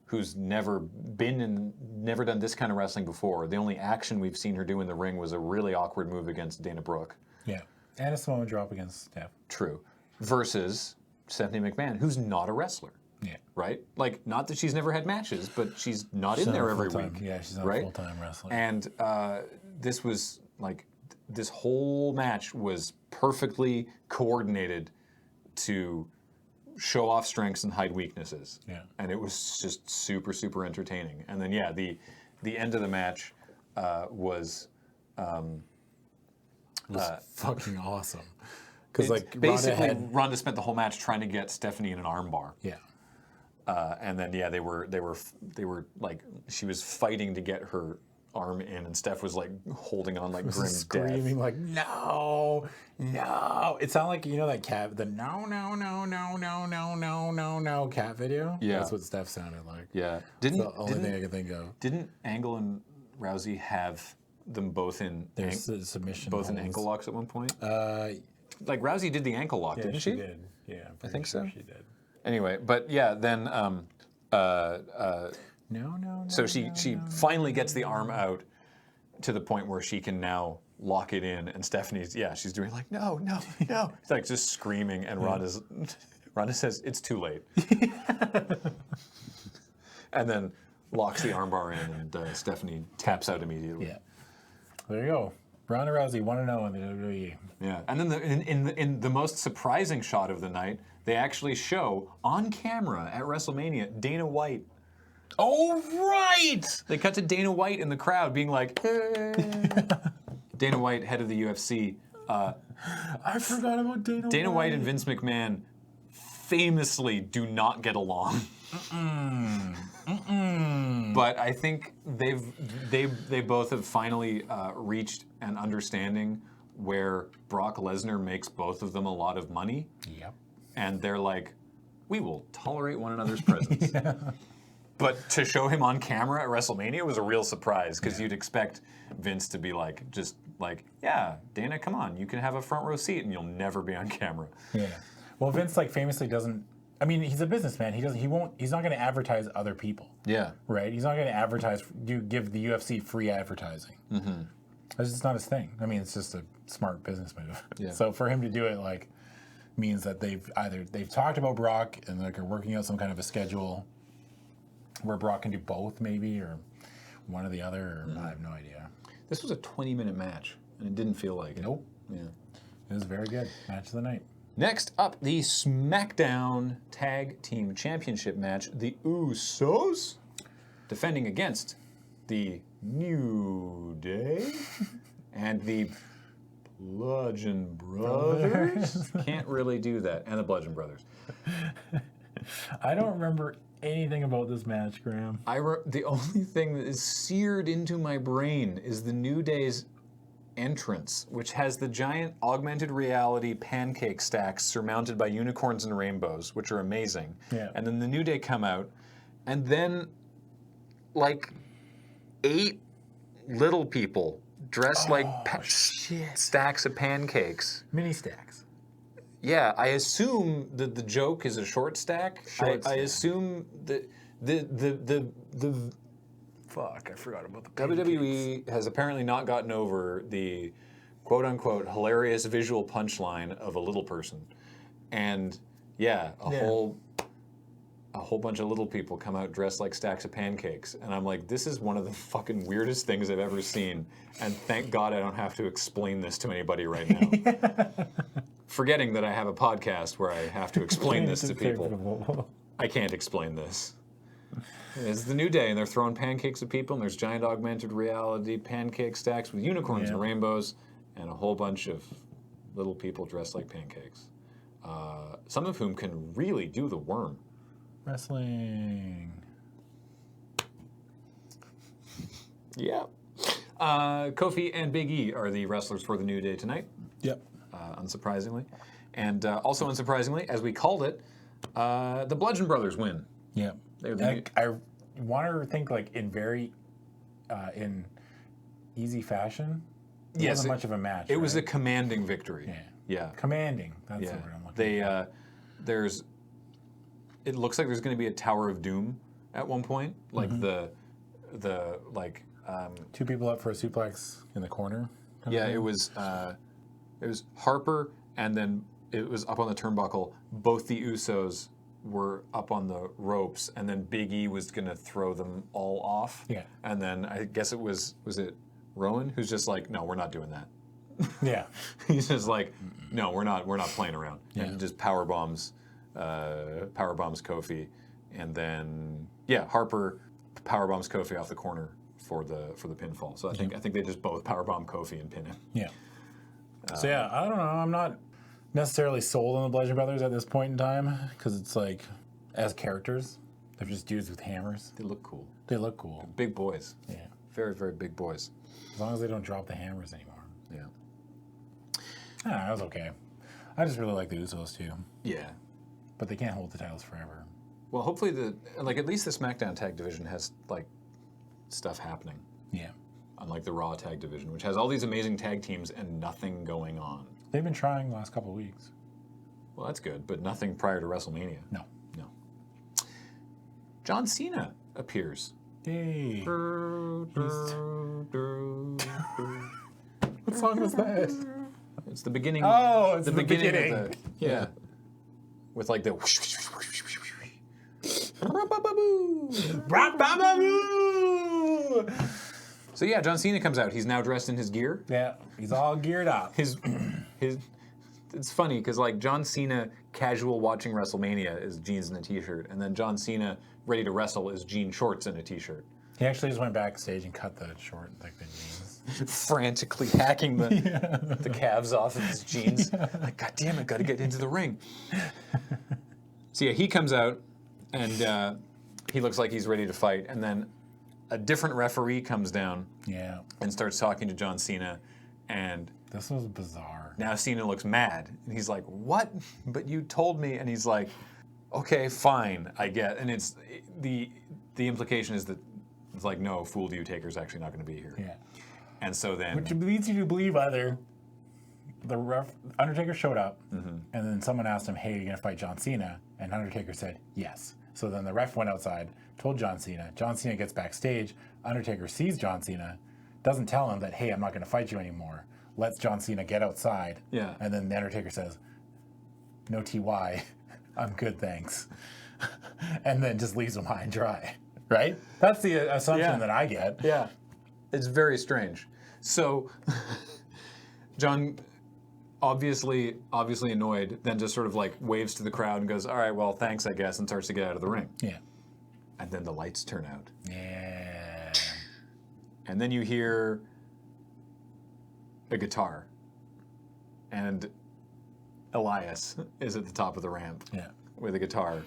who's never done this kind of wrestling before. The only action we've seen her do in the ring was a really awkward move against Dana Brooke. Yeah. And a Samoan drop against Steph. True. Versus Stephanie McMahon, who's not a wrestler. Yeah. Right? Like, not that she's never had matches, but she's not in there every week. Yeah, she's not a full-time wrestler. And this was, like, this whole match was perfectly coordinated to show off strengths and hide weaknesses. Yeah. And it was just super, super entertaining. And then, yeah, the end of the match was fucking awesome. Because, like, basically, Ronda spent the whole match trying to get Stephanie in an armbar. Yeah. And then, yeah, they were like, she was fighting to get her arm in, and Steph was like holding on like grim screaming death. Like, no. It sounded like, you know, that cat, the no cat video. Yeah, that's what Steph sounded like. Yeah, that's the only thing I can think of. Didn't Angle and Rousey have them both in their submission, both in ankle locks at one point? Like Rousey did the ankle lock, didn't she? Did. Yeah, I think so. She did. Anyway, but yeah, then so she finally gets the arm out to the point where she can now lock it in, and Stephanie's she's doing like no, it's like just screaming, and Ronda says it's too late, and then locks the armbar in, and Stephanie taps out immediately. Yeah, there you go. Ronda Rousey 1-0 in the WWE. Yeah, and then in the most surprising shot of the night, they actually show on camera at WrestleMania Dana White. Oh, right! They cut to Dana White in the crowd being like, hey. Dana White, head of the UFC. I forgot about Dana White. Dana White and Vince McMahon famously do not get along. But I think they both have finally reached an understanding where Brock Lesnar makes both of them a lot of money. Yep. And they're like, we will tolerate one another's presence. But to show him on camera at WrestleMania was a real surprise because you'd expect Vince to be like, just like, yeah, Dana, come on, you can have a front row seat and you'll never be on camera. Yeah. Well, Vince like famously doesn't. I mean, he's a businessman. He won't. He's not going to advertise other people. Yeah. Right. He's not going to advertise. Give the UFC free advertising. Mm-hmm. That's just not his thing. I mean, it's just a smart business move. Yeah. So for him to do it like means that they've talked about Brock and like are working out some kind of a schedule where Brock can do both maybe or one or the other. Or I have no idea. This was a 20-minute match and it didn't feel like it. Nope. Yeah. It was very good. Match of the night. Next up, the SmackDown Tag Team Championship match. The Usos defending against the New Day and the Bludgeon Brothers. Can't really do that. And the Bludgeon Brothers. I don't remember anything about this match, Graham. The only thing that is seared into my brain is the New Day's entrance, which has the giant augmented reality pancake stacks surmounted by unicorns and rainbows, which are amazing. Yeah. And then the New Day come out, and then like 8 little people dressed like stacks of pancakes. Mini stacks. Yeah, I assume that the joke is a short stack. I assume that the Fuck, I forgot about the WWE has apparently not gotten over the quote-unquote hilarious visual punchline of a little person. And yeah, a whole bunch of little people come out dressed like stacks of pancakes. And I'm like, this is one of the fucking weirdest things I've ever seen. And thank God I don't have to explain this to anybody right now. Forgetting that I have a podcast where I have to explain this to people. I can't explain this. It's the New Day, and they're throwing pancakes at people, and there's giant augmented reality pancake stacks with unicorns and rainbows, and a whole bunch of little people dressed like pancakes. Some of whom can really do the worm. Wrestling. Yeah. Kofi and Big E are the wrestlers for the New Day tonight. Yep. Unsurprisingly. And also unsurprisingly, as we called it, the Bludgeon Brothers win. Yeah. I want to think like in very in easy fashion. It wasn't much of a match. It was a commanding victory. Yeah. Commanding. That's the word I'm looking for. It looks like there's going to be a Tower of Doom at one point, like the 2 people up for a suplex in the corner. Yeah, it was Harper, and then it was up on the turnbuckle. Both the Usos were up on the ropes, and then Big E was going to throw them all off. Yeah. And then I guess it was it Rowan who's just like, no, we're not doing that. Yeah. He's just like, no, we're not playing around. Yeah. And just power bombs Kofi, and then Harper power bombs Kofi off the corner for the pinfall. So I think they just both power bomb Kofi and pin him. Yeah. So yeah, I don't know. I'm not necessarily sold on the Bludgeon Brothers at this point in time because it's like, as characters, they're just dudes with hammers. They look cool. They look cool. Big boys. Yeah. Very, very big boys. As long as they don't drop the hammers anymore. Yeah. I don't know, that was okay. I just really like the Usos too. Yeah. But they can't hold the titles forever. Well, hopefully at least the SmackDown tag division has like stuff happening. Yeah. Unlike the Raw tag division, which has all these amazing tag teams and nothing going on. They've been trying the last couple of weeks. Well, that's good, but nothing prior to WrestleMania. No. John Cena appears. Yay. What song was that? It's the beginning. Oh, it's the beginning. Of the, with like the. So yeah, John Cena comes out. He's now dressed in his gear. Yeah, he's all geared up. It's funny because like John Cena casual watching WrestleMania is jeans and a t-shirt, and then John Cena ready to wrestle is jean shorts and a t-shirt. He actually just went backstage and cut the short, like the jeans. Frantically hacking the calves off of his jeans. Like, God damn it, got to get into the ring. So yeah, he comes out and he looks like he's ready to fight, and then a different referee comes down Yeah. and starts talking to John Cena, and This was bizarre. now Cena looks mad, and he's like, "What? But you told me." And he's like, "Okay, fine, I get." And it's the implication is that it's like, "No, fooled you. Taker's actually not going to be here." Yeah. And so then, Which leads you to believe either Undertaker showed up, and then someone asked him, "Hey, are you going to fight John Cena?" And Undertaker said, "Yes." So then the ref went outside, told John Cena. John Cena gets backstage. Undertaker sees John Cena, doesn't tell him that, "Hey, I'm not going to fight you anymore." Lets John Cena get outside. Yeah. And then the Undertaker says, "No TY, I'm good, thanks." And then just leaves him high and dry. Right? That's the assumption that I get. yeah, it's very strange. So John, obviously annoyed, then just sort of like waves to the crowd and goes, "All right, well, thanks, I guess," and starts to get out of the ring. Yeah. And then the lights turn out. Yeah. And then you hear a guitar. And Elias is at the top of the ramp Yeah. with a guitar.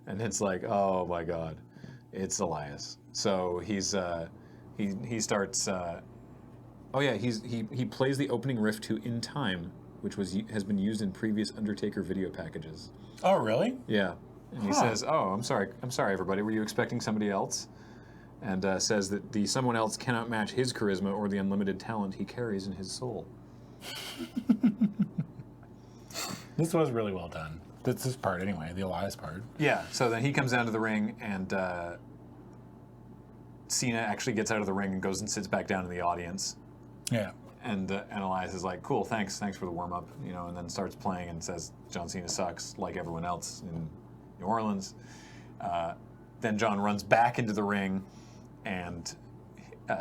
And it's like, oh my God, it's Elias. So he starts, he plays the opening riff to "In Time," which has been used in previous Undertaker video packages. Oh, really? Yeah. And he says, "Oh, I'm sorry, everybody. Were you expecting somebody else?" And says that the someone else cannot match his charisma or the unlimited talent he carries in his soul. This was really well done. This part, anyway, the Elias part. Yeah. So then he comes down to the ring, and Cena actually gets out of the ring and goes and sits back down in the audience. Yeah. And Elias is like, "Cool, thanks for the warm up," and then starts playing and says John Cena sucks, like everyone else in New Orleans. Then John runs back into the ring and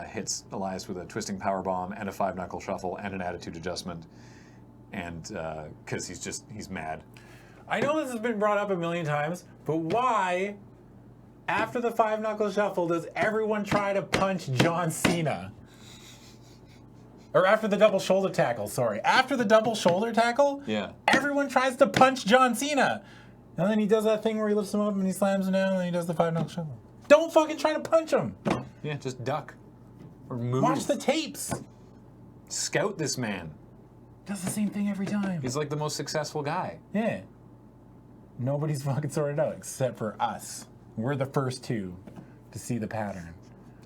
hits Elias with a twisting powerbomb and a 5-knuckle shuffle and an attitude adjustment, and because he's mad. I know this has been brought up a million times, but why, after the 5-knuckle shuffle, does everyone try to punch John Cena? Or after the double shoulder tackle, sorry. After the double shoulder tackle, Yeah. everyone tries to punch John Cena. And then he does that thing where he lifts him up and he slams him down and he does the 5-knuckle shuffle. Don't fucking try to punch him. Yeah, just duck or move. Watch the tapes. Scout this man. Does the same thing every time. He's like the most successful guy. Yeah. Nobody's fucking sorted out except for us. We're the first two to see the pattern.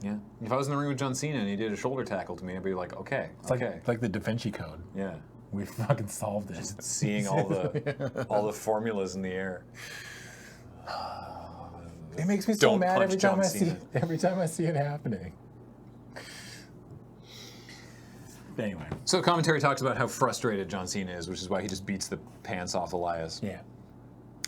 Yeah. If I was in the ring with John Cena and he did a shoulder tackle to me, I'd be like, okay, It's like the Da Vinci Code. yeah. We fucking solved it. Just seeing all the formulas in the air. It makes me so Don't mad punch every time John I see Cena. every time I see it happening. Anyway. So commentary talks about how frustrated John Cena is, which is why he just beats the pants off Elias. Yeah.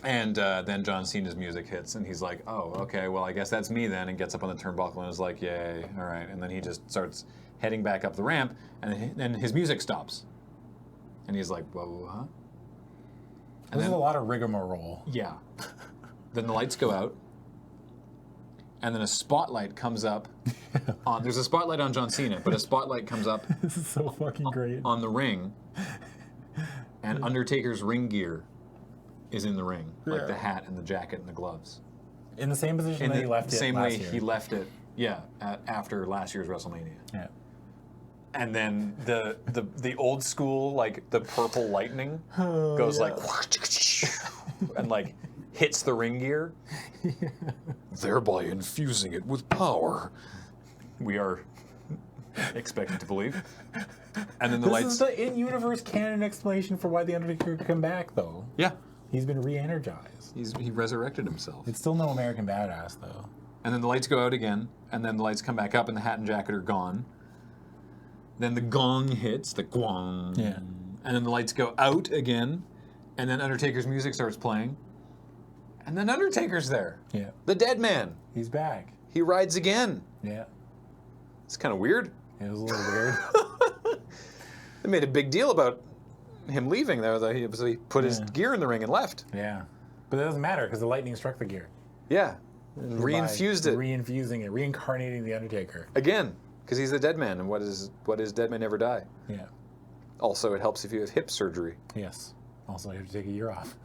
And then John Cena's music hits, and he's like, "Oh, okay, well, I guess that's me then," and gets up on the turnbuckle and is like, "Yay, all right." And then he just starts heading back up the ramp, and then his music stops. And he's like, "Whoa, huh?" And This is then, a lot of rigmarole. yeah. Then the lights go out, and then a spotlight comes up. There's a spotlight on John Cena, but a spotlight comes up This is so fucking great. on the ring, and Undertaker's ring gear is in the ring, like Yeah. the hat and the jacket and the gloves. In the same position In that the he left it same last way year. he left it, after last year's WrestleMania. Yeah. And then the old school, like the purple lightning goes like and like hits the ring gear, thereby infusing it with power. We are expected to believe. And then the This lights. is the in-universe canon explanation for why the Undertaker could come back, though. Yeah, He's been re-energized. he resurrected himself. It's still no American Badass, though. And then the lights go out again, and then the lights come back up, and the hat and jacket are gone. Then the gong hits, the gwong. Yeah. And then the lights go out again, and then Undertaker's music starts playing. And then Undertaker's there. Yeah. The dead man. He's back. He rides again. Yeah. It's kind of weird. It was a little weird. They made a big deal about him leaving there. He put his gear in the ring and left. Yeah. But it doesn't matter because the lightning struck the gear. Yeah. And reinfused it. Reinfusing it. Reincarnating the Undertaker. Again. Because he's the dead man, and what is dead men never die. Yeah. Also, it helps if you have hip surgery. Yes. Also, you have to take a year off.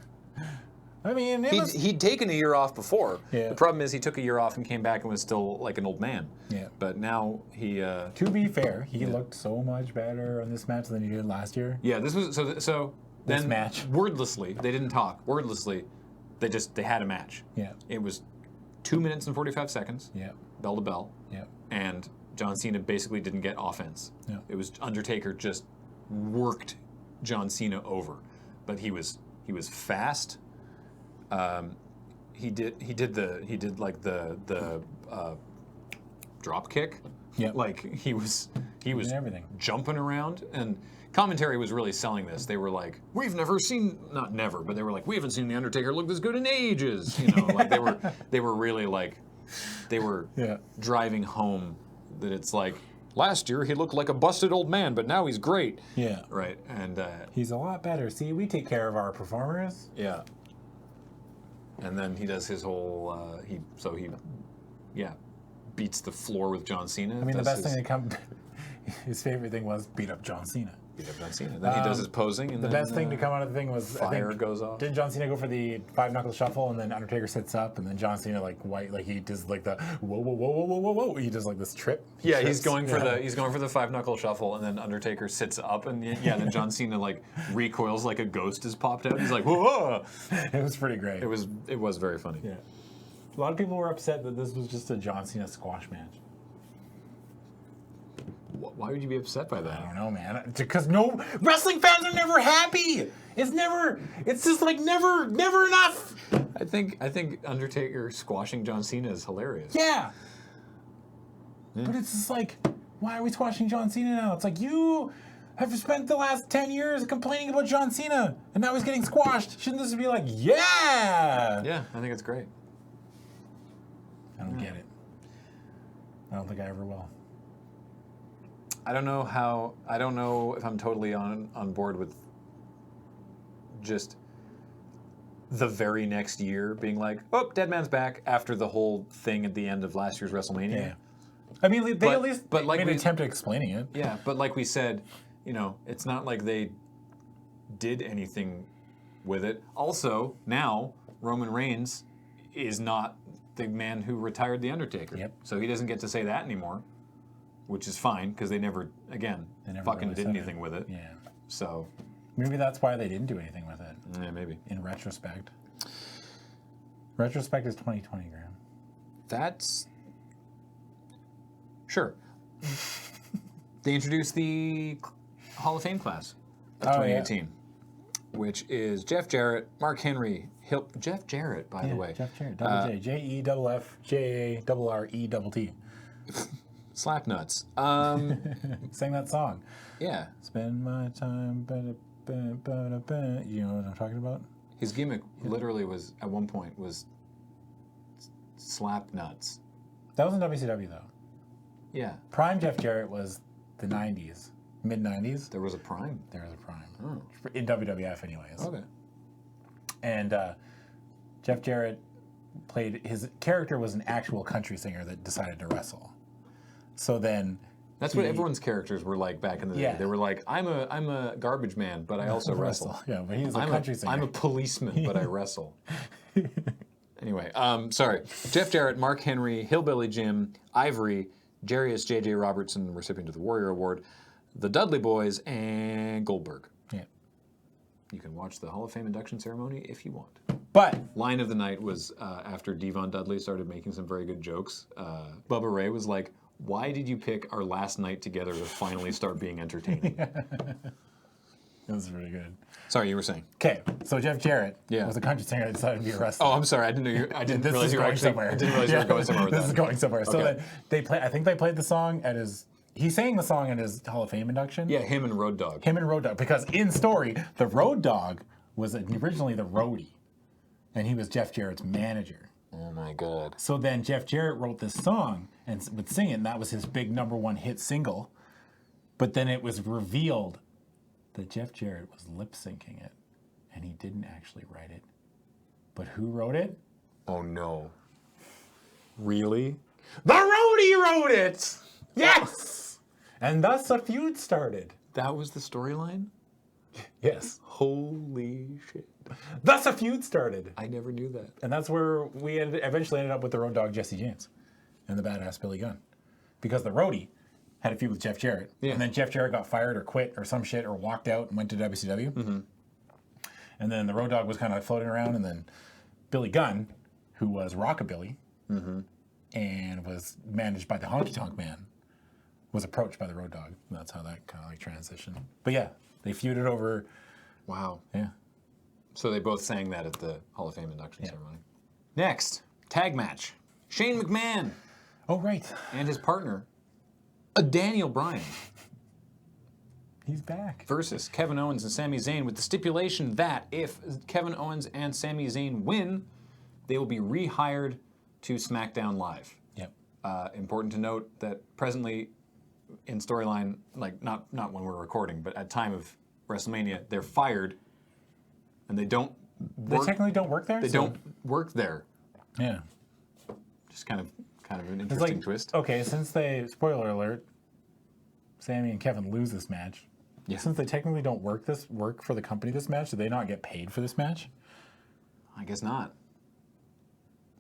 I mean, He'd taken a year off before. Yeah. The problem is he took a year off and came back and was still like an old man. Yeah. But now he... to be fair, he looked so much better on this match than he did last year. Yeah, this was... So then, This match. wordlessly, they didn't talk. Wordlessly, they had a match. Yeah. It was 2 minutes and 45 seconds. Yeah. Bell to bell. Yeah. And John Cena basically didn't get offense. Yeah. It was Undertaker just worked John Cena over. But he was fast. He did like the drop kick. Yeah. Like he was everything. jumping around, and commentary was really selling this. They were like, "We've never seen, not never, but they were like, we haven't seen the Undertaker look this good in ages." You know, like they were really like, they were driving home that it's like, last year he looked like a busted old man, but now he's great. Yeah. Right. And he's a lot better. See, we take care of our performers. yeah. And then he does his whole he beats the floor with John Cena. I mean, the best thing that come, his favorite thing was beat up John Cena. Beat up John Cena. Then he does his posing, and the best thing to come out of the thing was fire goes off. Didn't John Cena go for the 5-knuckle shuffle, and then Undertaker sits up, and then John Cena he does like the whoa whoa whoa whoa whoa whoa whoa. He does like this trip. Yeah, he's going for the 5-knuckle shuffle, and then Undertaker sits up, and then John Cena like recoils like a ghost has popped out. He's like, whoa! It was pretty great. It was very funny. Yeah. A lot of people were upset that this was just a John Cena squash match. Why would you be upset by I that? don't know, man. Because no wrestling fans are never happy. It's just like never enough. I think Undertaker squashing John Cena is hilarious. Yeah. But it's just like, why are we squashing John Cena now? It's like, you have spent the last 10 years complaining about John Cena, and now he's getting squashed. Shouldn't this be like, yeah? Yeah, I think it's great. I don't get it. I don't think I ever will. I don't know if I'm totally on board with just the very next year being like, oh, Dead Man's back after the whole thing at the end of last year's WrestleMania. Yeah. I mean, they at least made an attempt at explaining it. Yeah, but like we said, it's not like they did anything with it. Also, now Roman Reigns is not the man who retired The Undertaker. Yep. So he doesn't get to say that anymore, which is fine because they never fucking really did said anything it. with it. Yeah. So maybe that's why they didn't do anything with it. yeah, maybe. In retrospect. Retrospect is 2020, Graham. That's sure. They introduced the Hall of Fame class of 2018, which is Jeff Jarrett, Mark Henry, Jeff Jarrett, by the way. Jeff Jarrett, double J, JEFFJARRETT. Slapnuts. Sang that song. Yeah. Spend my time, you know what I'm talking about? His gimmick literally was, at one point, was slap nuts. That was in WCW, though. Yeah. Prime Jeff Jarrett was the 90s, mid-90s. There was a prime. There was a prime. Oh. In WWF, anyways. Okay. And Jeff Jarrett his character was an actual country singer that decided to wrestle. So then... That's what everyone's characters were like back in the day. They were like, I'm a garbage man, but I also wrestle. Yeah, but he was a country singer. I'm a policeman, but I wrestle. Anyway, sorry. Jeff Jarrett, Mark Henry, Hillbilly Jim, Ivory, Jarius J.J. Robertson, recipient of the Warrior Award, the Dudley Boys, and Goldberg. Yeah. You can watch the Hall of Fame induction ceremony if you want. But line of the night was after Devon Dudley started making some very good jokes. Bubba Ray was like, why did you pick our last night together to finally start being entertaining? That was really good. Sorry, you were saying. Okay, so Jeff Jarrett was a country singer that decided to be a wrestler. Oh, I'm sorry. I didn't realize you were actually somewhere. I didn't realize you were going somewhere with this that. is going somewhere. Okay. So then I think they played the song at his. He sang the song at his Hall of Fame induction. Yeah, him and Road Dogg. Because in story, the Road Dogg was originally the roadie, and he was Jeff Jarrett's manager. Oh my God. So then Jeff Jarrett wrote this song and would sing it, and that was his big #1 hit single. But then it was revealed that Jeff Jarrett was lip syncing it, and he didn't actually write it. But who wrote it? Oh no. Really? The roadie wrote it! Yes! And thus a feud started. That was the storyline? Yes. Holy shit. Thus a feud started. I never knew that. And that's where we eventually ended up with the Road Dogg Jesse James and the badass Billy Gunn. Because the Roadie had a feud with Jeff Jarrett. Yeah. And then Jeff Jarrett got fired or quit or some shit or walked out and went to WCW. Mm-hmm. And then the Road Dogg was kind of floating around. And then Billy Gunn, who was Rockabilly and was managed by the Honky Tonk Man, was approached by the Road Dogg. And that's how that kind of like transitioned. But yeah, they feuded over. Wow. Yeah. So they both sang that at the Hall of Fame induction ceremony. Next, tag match. Shane McMahon Oh, right. and his partner, Daniel Bryan, He's back. versus Kevin Owens and Sami Zayn, with the stipulation that if Kevin Owens and Sami Zayn win, they will be rehired to SmackDown Live. Yep. Important to note that presently in storyline, like not when we're recording, but at time of WrestleMania, they're fired and they don't They work. technically don't work there? They don't work there. Yeah. Just kind of an It's interesting like, twist. okay, since they, spoiler alert, Sammy and Kevin lose this match. Yeah. Since they technically don't work for the company this match, do they not get paid for this match? I guess not.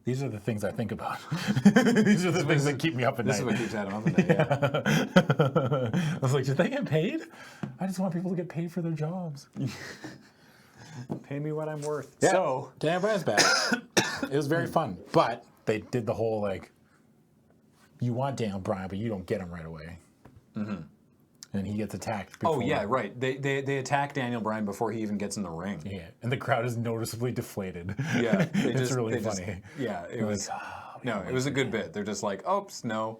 These are the things I think about. These are the things that keep me up at This night. is what keeps Adam up at night. Yeah. I was like, should they get paid? I just want people to get paid for their jobs. Pay me what I'm worth. Yeah. So Daniel Bryan's back. It was very fun. But they did the whole, like, you want Daniel Bryan, but you don't get him right away. Mm-hmm. And he gets attacked before. Oh yeah, right. They attack Daniel Bryan before he even gets in the ring. Yeah, and the crowd is noticeably deflated. Yeah, it's really funny. It was. No, it was a good bit. They're just like, oops, no,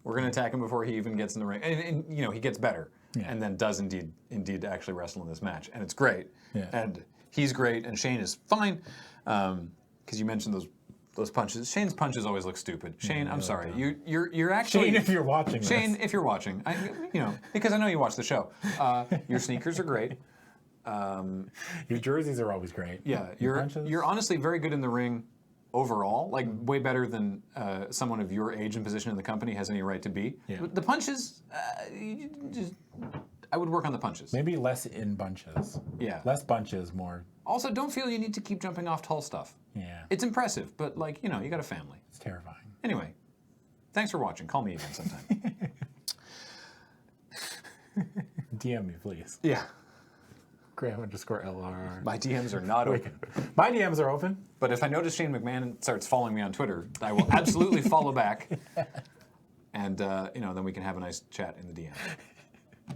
we're gonna attack him before he even gets in the ring, and you know he gets better, and then does indeed actually wrestle in this match, and it's great. Yeah. And he's great, and Shane is fine, because you mentioned those punches. Shane's punches always look stupid. Shane, I'm sorry, you're actually Shane, if you're watching this. Shane, if you're watching, because I know you watch the show. Your sneakers are great. Your jerseys are always great. Yeah, you're honestly very good in the ring overall, like way better than someone of your age and position in the company has any right to be. Yeah. But the punches, I would work on the punches. Maybe less in bunches. Yeah. Less bunches, more. Also, don't feel you need to keep jumping off tall stuff. Yeah. It's impressive, but like, you got a family. It's terrifying. Anyway, thanks for watching. Call me again sometime. DM me, please. Yeah. Graham_LR. My DMs are not open. My DMs are open. But if I notice Shane McMahon starts following me on Twitter, I will absolutely follow back. And, then we can have a nice chat in the DM.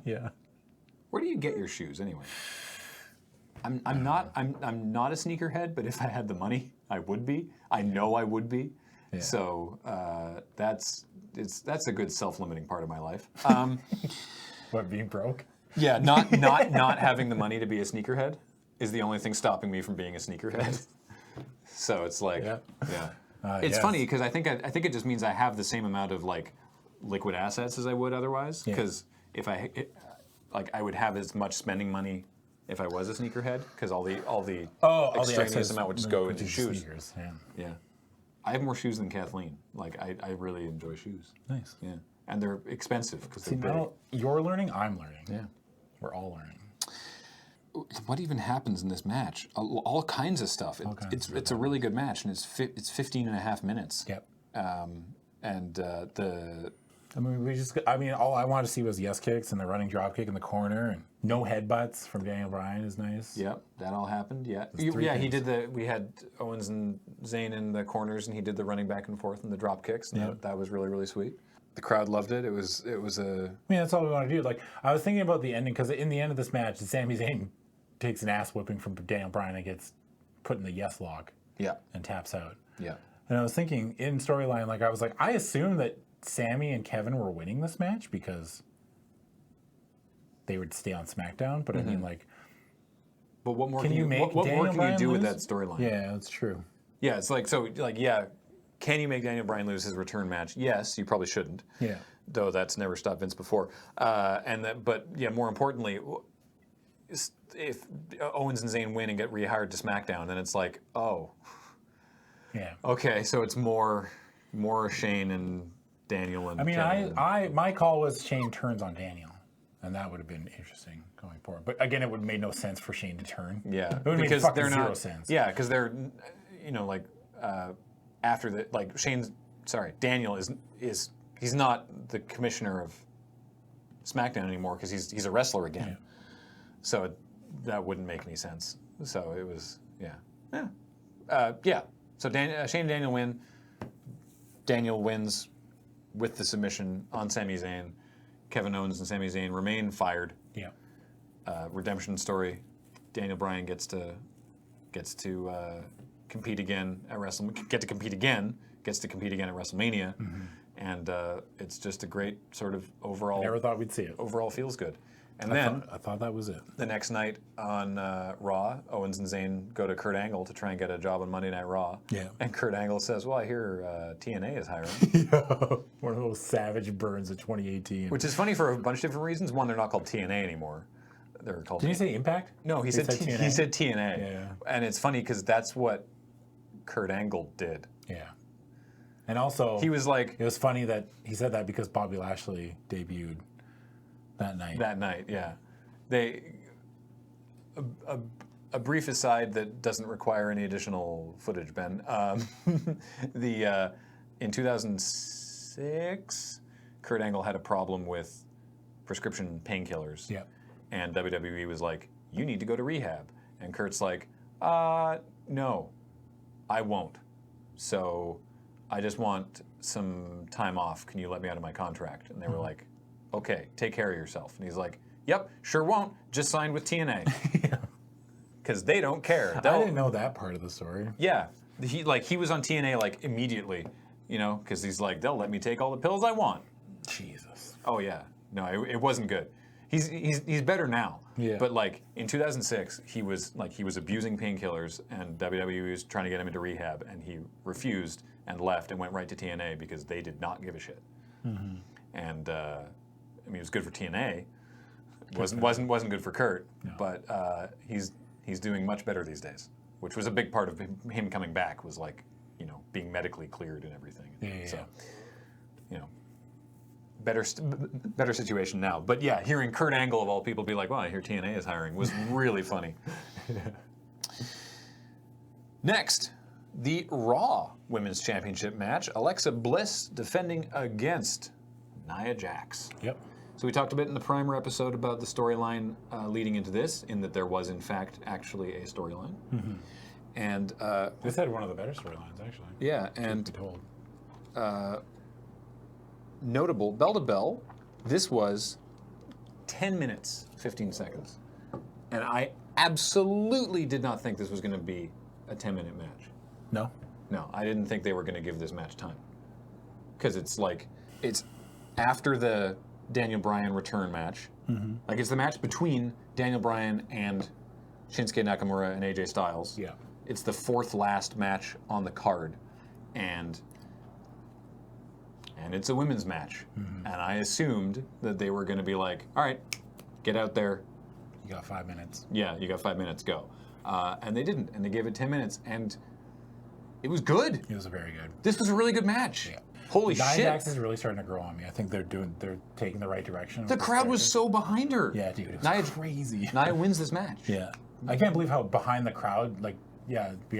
Yeah. Where do you get your shoes anyway? I'm not a sneakerhead, but if I had the money, I would be. I know I would be. Yeah. So that's a good self-limiting part of my life. What, being broke? Yeah, not having the money to be a sneakerhead is the only thing stopping me from being a sneakerhead. So it's like, yeah. It's funny because I think it just means I have the same amount of like liquid assets as I would otherwise. Because if I would have as much spending money if I was a sneakerhead, because all the extraneous amount would just go into shoes. Sneakers, yeah. I have more shoes than Kathleen. Like I really enjoy shoes. Nice. Yeah, and they're expensive because they're big. Now you're learning, I'm learning. Yeah, we're all learning. What even happens in this match? All kinds of stuff. It's a really good match, and it's 15 and a half minutes. Yep. All I wanted to see was yes kicks and the running drop kick in the corner, and no headbutts from Daniel Bryan is nice. Yep, that all happened. Yeah, he did we had Owens and Zayn in the corners, and he did the running back and forth and the drop kicks. And that was really, really sweet. The crowd loved it. It was a. That's all we want to do. Like I was thinking about the ending, because in the end of this match, Sami Zayn takes an ass whipping from Daniel Bryan and gets put in the yes lock. Yeah. And taps out. Yeah. And I was thinking in storyline, like I was like, I assume that Sami and Kevin were winning this match because they would stay on SmackDown. But I mean, like, but what more can you make? What more can Bryan you do lose? with that storyline? Yeah, that's true. Yeah, it's like can you make Daniel Bryan lose his return match? Yes, you probably shouldn't. Yeah. Though that's never stopped Vince before. More importantly, if Owens and Zayn win and get rehired to SmackDown, then it's like, oh. Yeah. Okay, so it's more Shane and Daniel and I mean, Kevin. my call was Shane turns on Daniel. And that would have been interesting going forward. But again, it would have made no sense for Shane to turn. Yeah, it would have made because fucking they're zero not. sense. Yeah, because they're, like after the Daniel is he's not the commissioner of SmackDown anymore because he's a wrestler again. Yeah. So that wouldn't make any sense. So it was yeah. So Shane and Daniel win. Daniel wins with the submission on Sami Zayn. Kevin Owens and Sami Zayn remain fired. Yeah. Redemption story. Daniel Bryan gets to compete again at WrestleMania. Gets to compete again at WrestleMania, and it's just a great sort of overall. I never thought we'd see it. Overall feels good. And I thought that was it. The next night on Raw, Owens and Zayn go to Kurt Angle to try and get a job on Monday Night Raw. Yeah. And Kurt Angle says, "Well, I hear TNA is hiring." One of those savage burns of 2018. Which is funny for a bunch of different reasons. One, they're not called TNA anymore. They're called. Did he say Impact? No, he said TNA. He said TNA. Yeah. And it's funny because that's what Kurt Angle did. Yeah. And also, He was like it was funny that he said that because Bobby Lashley debuted that night. that night. Yeah. A brief aside that doesn't require any additional footage, Ben. In 2006, Kurt Angle had a problem with prescription painkillers. Yeah. And WWE was like, "You need to go to rehab." And Kurt's like, "No, I won't. So I just want some time off. Can you let me out of my contract?" And they were like, "Okay, take care of yourself." And he's like, "Yep, sure won't. Just signed with TNA." Because they don't care. I didn't know that part of the story. Yeah, he was on TNA like immediately, because he's like, "They'll let me take all the pills I want." Jesus. Oh yeah, no, it wasn't good. He's better now. Yeah. But like in 2006, he was abusing painkillers, and WWE was trying to get him into rehab, and he refused and left and went right to TNA because they did not give a shit. And I mean, it was good for TNA. Wasn't good for Kurt, No. but he's doing much better these days, which was a big part of him coming back. Was like being medically cleared and everything. Yeah. So better situation now. But yeah, hearing Kurt Angle of all people be like, "Well, I hear TNA is hiring," was really funny. Next, the Raw Women's Championship match. Alexa Bliss defending against Nia Jax. Yep. So we talked a bit in the primer episode about the storyline leading into this, in that there was in fact actually a storyline. And This had one of the better storylines, actually. yeah, To and be told. notable, bell to bell, this was 10 minutes, 15 seconds. And I absolutely did not think this was going to be a 10-minute match. No. No, I didn't think they were going to give this match time. Because it's after the Daniel Bryan return match. Like, it's the match between Daniel Bryan and Shinsuke Nakamura and AJ Styles. Yeah. It's the fourth last match on the card. And it's a women's match. And I assumed that they were going to be like, "All right, get out there. You got 5 minutes. Yeah, you got 5 minutes, go." And they didn't. And they gave it 10 minutes. And it was good. It was very good. This was a really good match. Yeah. Holy Nia shit. Jax is really starting to grow on me. I think they're taking the right direction. The crowd was so behind her. Yeah, dude. It was Nia, crazy. Nia wins this match. Yeah. I can't believe how behind the crowd, behind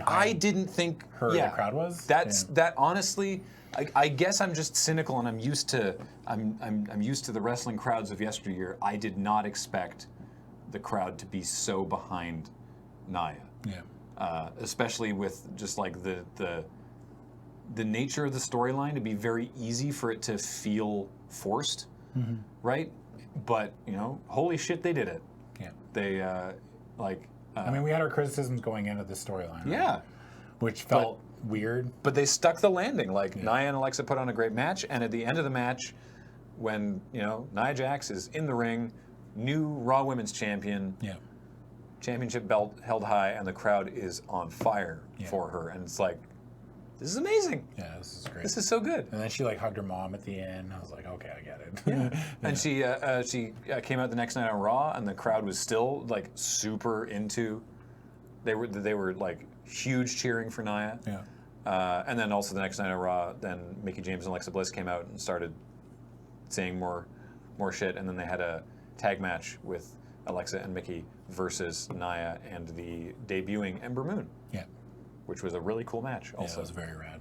I didn't think her the crowd was. That honestly, I guess I'm just cynical, and I'm used to the wrestling crowds of yesteryear. I did not expect the crowd to be so behind Nia. Yeah. Especially with just like the nature of the storyline, to be very easy for it to feel forced, right? But holy shit, they did it. Yeah. They I mean, we had our criticisms going into the storyline. yeah. Right? Which felt weird. But they stuck the landing. Like, Nia and Alexa put on a great match, and at the end of the match, when Nia Jax is in the ring, new Raw Women's Champion, Yeah. championship belt held high, and the crowd is on fire for her, and it's like, this is amazing. Yeah, this is great. This is so good. And then she hugged her mom at the end. I was like, okay, I get it. And she came out the next night on Raw, and the crowd was still super into. They were like huge cheering for Nia. Yeah. And then also the next night on Raw, then Mickie James and Alexa Bliss came out and started saying more shit, and then they had a tag match with Alexa and Mickey versus Nia and the debuting Ember Moon. Yeah. Which was a really cool match also. Yeah, it was very rad.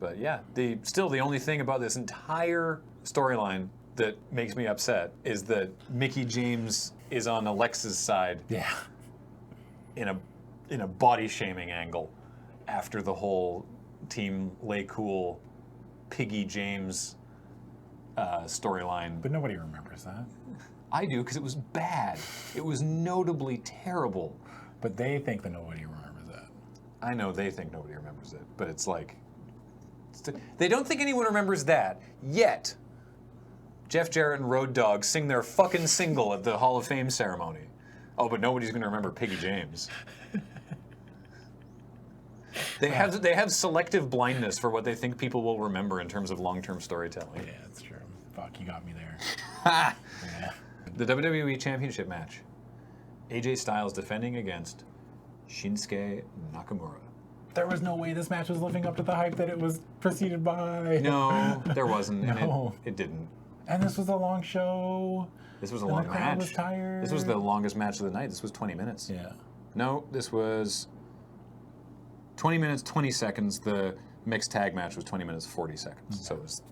But yeah, still the only thing about this entire storyline that makes me upset is that Mickey James is on Alexa's side. Yeah. In a body shaming angle after the whole Team Lay Cool Piggy James storyline. But nobody remembers that. I do, because it was bad. It was notably terrible. But they think that nobody remembers that. I know they think nobody remembers it, but it's like, they don't think anyone remembers that, yet Jeff Jarrett and Road Dogg sing their fucking single at the Hall of Fame ceremony. Oh, but nobody's going to remember Piggy James. They have selective blindness for what they think people will remember in terms of long-term storytelling. Yeah, that's true. Fuck, you got me there. Ha! Yeah. The WWE Championship match. AJ Styles defending against Shinsuke Nakamura. There was no way this match was living up to the hype that it was preceded by. No, there wasn't. No. And it didn't. And this was a long show. This was a and long the crowd match. was tired. This was the longest match of the night. This was 20 minutes. Yeah. No, this was 20 minutes, 20 seconds. The mixed tag match was 20 minutes, 40 seconds. Okay. So it was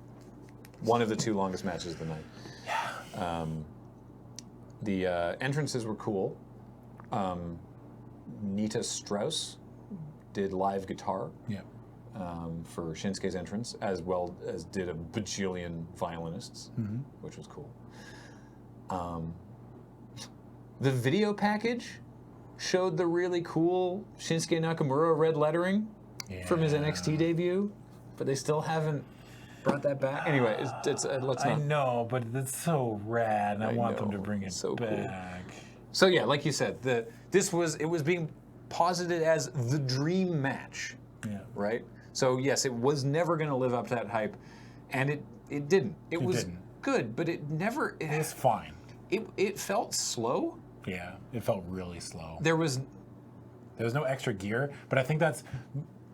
one of the two longest matches of the night. Yeah. The entrances were cool. Nita Strauss did live guitar for Shinsuke's entrance, as well as did a bajillion violinists, which was cool. The video package showed the really cool Shinsuke Nakamura red lettering from his NXT debut, but they still haven't brought that back. Anyway, let's not. I know, but it's so rad, and I want them to bring it so back. Cool. So yeah, like you said, it was being posited as the dream match. Yeah. Right? So yes, it was never going to live up to that hype, and it didn't. It was good, but it never. It was fine. It felt slow. Yeah, it felt really slow. There was no extra gear, but I think that's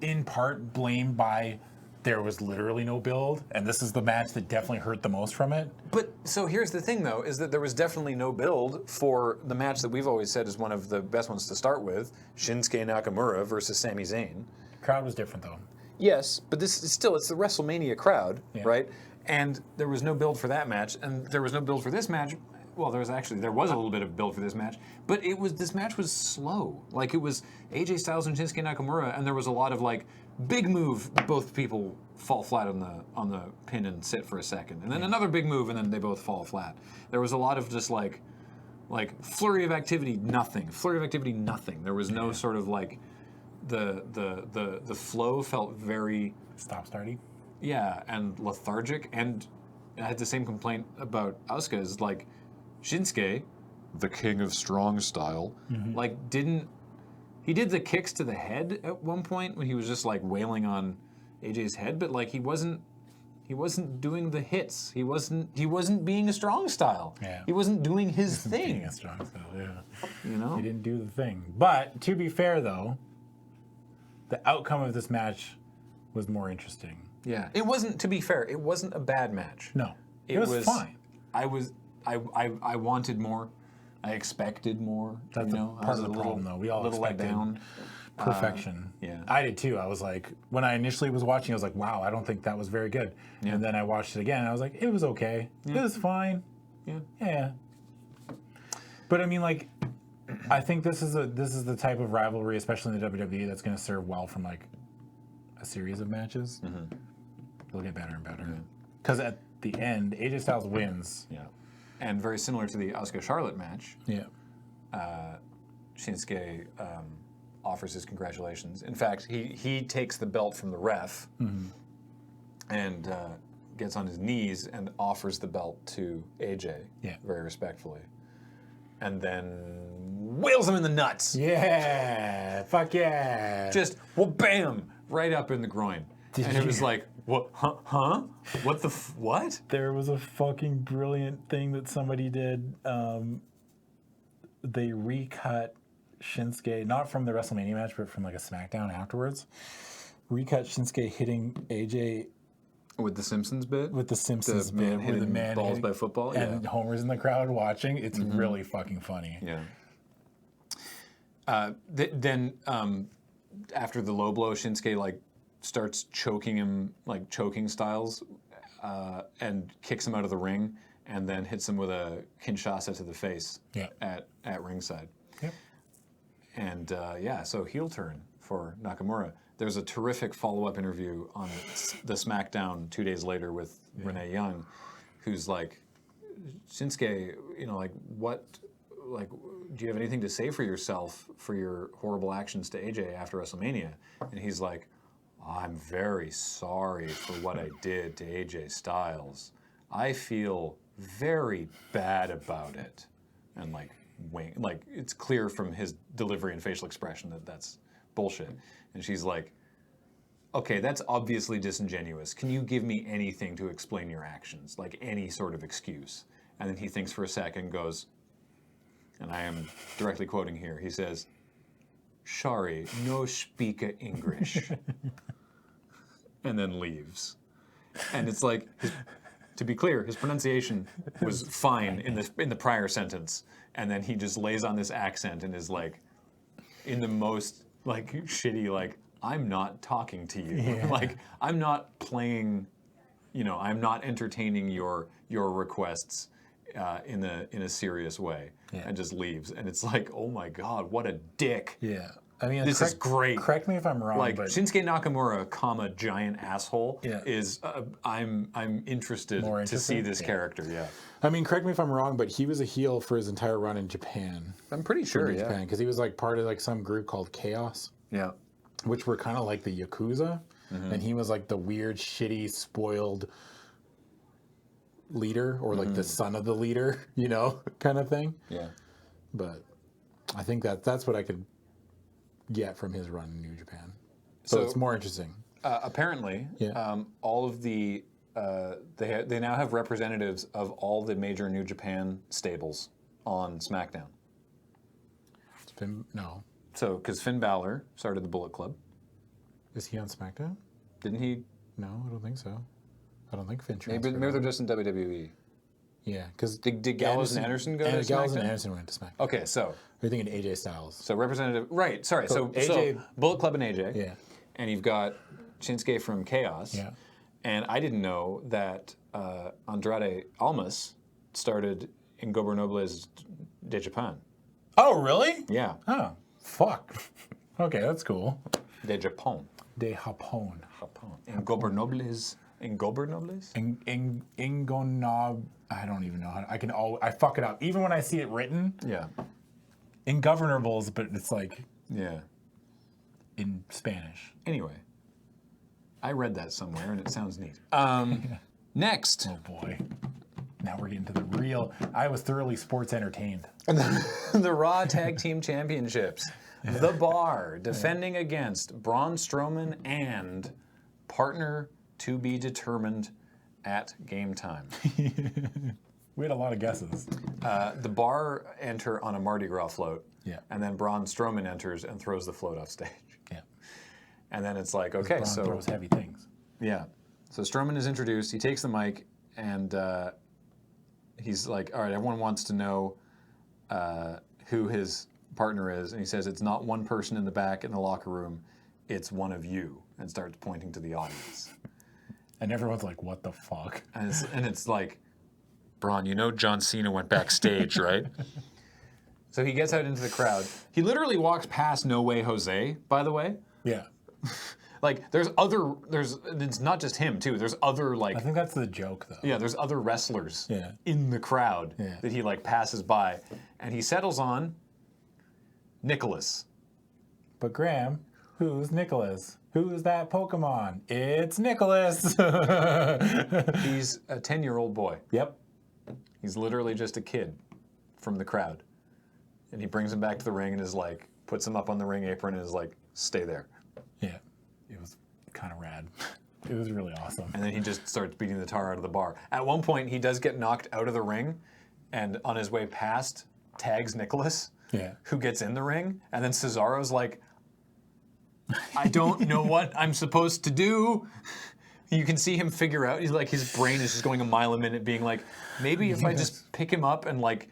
in part blamed by there was literally no build, and this is the match that definitely hurt the most from it. But so here's the thing, though, is that there was definitely no build for the match that we've always said is one of the best ones to start with, Shinsuke Nakamura versus Sami Zayn. Crowd was different, though. Yes, but this is still, it's the WrestleMania crowd, right? And there was no build for that match, and there was no build for this match. Well, there was a little bit of build for this match, but this match was slow. Like, it was AJ Styles and Shinsuke Nakamura, and there was a lot of like big move. Both people fall flat on the pin and sit for a second, and then another big move, and then they both fall flat. There was a lot of just like flurry of activity, nothing. Flurry of activity, nothing. There was no sort of like the flow felt very stop-starty. Yeah, and lethargic, and I had the same complaint about Asuka. Is like, Shinsuke, the king of strong style, he did the kicks to the head at one point when he was just like wailing on AJ's head, but like he wasn't doing the hits. He wasn't being a strong style. Yeah. He wasn't doing his thing. Being a strong style, yeah. You know? He didn't do the thing. But to be fair though, the outcome of this match was more interesting. Yeah. It wasn't, to be fair, it wasn't a bad match. No. It was fine. I wanted more. I expected more. That's part of the problem, though. We all expected perfection. Yeah, I did too. I was like, when I initially was watching, I was like, wow, I don't think that was very good. Yeah. And then I watched it again, and I was like, it was okay. Yeah. It was fine. Yeah. Yeah. But I mean, like, I think this is the type of rivalry, especially in the WWE, that's going to serve well from like a series of matches. Mm-hmm. It'll get better and better. Because at the end, AJ Styles wins. Yeah. And very similar to the Asuka Charlotte match. Yeah. Shinsuke offers his congratulations. In fact, he takes the belt from the ref and gets on his knees and offers the belt to AJ very respectfully. And then wails him in the nuts. Yeah. Fuck yeah. Just, well, bam, right up in the groin. And it was like, what? Huh? What the? What? There was a fucking brilliant thing that somebody did. They recut Shinsuke, not from the WrestleMania match, but from like a SmackDown afterwards. Recut Shinsuke hitting AJ With the Simpsons bit? With the Simpsons The man bit, where the hitting man balls hit- by football? and Yeah. Homer's in the crowd watching. It's really fucking funny. Yeah. Then after the low blow, Shinsuke like starts choking him, like choking styles, and kicks him out of the ring, and then hits him with a Kinshasa to the face Yeah. at ringside. Yep. And so heel turn for Nakamura. There's a terrific follow-up interview on the SmackDown 2 days later with Renee Young, who's like, Shinsuke, do you have anything to say for yourself for your horrible actions to AJ after WrestleMania? And he's like, I'm very sorry for what I did to AJ Styles. I feel very bad about it. And it's clear from his delivery and facial expression that that's bullshit. And she's like, okay, that's obviously disingenuous. Can you give me anything to explain your actions? Like any sort of excuse? And then he thinks for a second and goes, and I am directly quoting here, he says, sorry, no speak English. And then leaves. And it's like, to be clear, his pronunciation was fine in the prior sentence. And then he just lays on this accent and is like, in the most like shitty, like, I'm not talking to you. Yeah. Like, I'm not playing, I'm not entertaining your requests in a serious way. Yeah. And just leaves. And it's like, oh my God, what a dick. Yeah. I mean, This is great. Correct me if I'm wrong, Like but Shinsuke Nakamura, giant asshole, Yeah. is I'm interested More to see interested? this Yeah. character. Yeah, I mean, correct me if I'm wrong, but he was a heel for his entire run in Japan. I'm pretty sure. In Japan, because he was like part of like some group called Chaos, Yeah, which were kind of like the Yakuza, Mm-hmm. and he was like the weird, shitty, spoiled leader, or like the son of the leader, kind of thing. yeah. But I think that's what I could get from his run in New Japan. So it's more interesting. Apparently, Yeah. all of the they now have representatives of all the major New Japan stables on SmackDown. No. So, because Finn Balor started the Bullet Club, Is he on SmackDown? didn't he? No, I don't think so. I don't think Finn Maybe transferred they're over. just in WWE. Yeah, because Did Gallows and Anderson go to Gallows and SmackDown? Anderson went to SmackDown. Okay, so You're thinking AJ Styles. So representative, right? Sorry. So AJ Bullet Club and AJ. Yeah. And you've got Shinsuke from Chaos. Yeah. And I didn't know that Andrade Almas started in Gobernobles de Japan. Oh, really? Yeah, Oh, fuck. Okay, that's cool. de Japon. De Japón. Japon. In Gobernobles. In Gobernobles. Ingonob. I don't even know how. I fuck it up. Even when I see it written, Yeah. ingovernables, but it's like Yeah. in Spanish. Anyway, I read that somewhere and it sounds neat. Next. Oh boy. Now we're getting to the real. I was thoroughly sports entertained. The Raw Tag Team Championships. The Bar defending against Braun Strowman and partner to be determined at game time. We had a lot of guesses. The Bar enter on a Mardi Gras float. Yeah. And then Braun Strowman enters and throws the float off stage. Yeah. And then it's like, okay, Braun so throws heavy things. yeah. So Strowman is introduced. He takes the mic and he's like, all right, everyone wants to know who his partner is. And he says, it's not one person in the back in the locker room. It's one of you. And starts pointing to the audience. And everyone's like, what the fuck? And it's like, Braun, you know John Cena went backstage, right? So he gets out into the crowd. He literally walks past No Way Jose, by the way. Yeah. Like, it's not just him, too. There's other, like, I think that's the joke, though. yeah, there's other wrestlers Yeah. in the crowd Yeah. that he, like, passes by. And he settles on Nicholas. But Graham, who's Nicholas? Who's that Pokemon? It's Nicholas. He's a 10-year-old boy. Yep. He's literally just a kid from the crowd. And he brings him back to the ring and is like, puts him up on the ring apron and is like, stay there. Yeah. It was kind of rad. It was really awesome. And then he just starts beating the tar out of the bar. At one point, he does get knocked out of the ring, and on his way past, tags Nicholas, Yeah. who gets in the ring. And then Cesaro's like, I don't know what I'm supposed to do. You can see him figure out. He's like, his brain is just going a mile a minute, being like, maybe if I just pick him up and like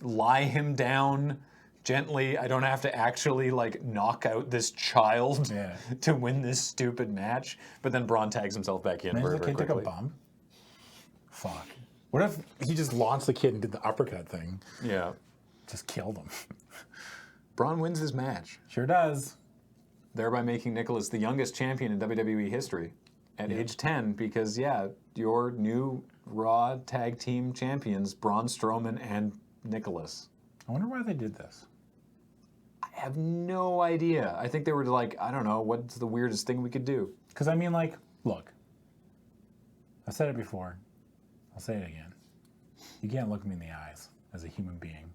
lie him down gently, I don't have to actually like knock out this child to win this stupid match. But then Braun tags himself back in very, the very kid took a quickly. bump. Fuck. What if he just launched the kid and did the uppercut thing? Yeah. Just killed him. Braun wins this match, Sure does. thereby making Nicholas the youngest champion in WWE history at age 10 because, your new Raw Tag Team Champions, Braun Strowman and Nicholas. I wonder why they did this. I have no idea. I think they were like, I don't know, what's the weirdest thing we could do? Because, I mean, like, look. I've said it before. I'll say it again. You can't look me in the eyes as a human being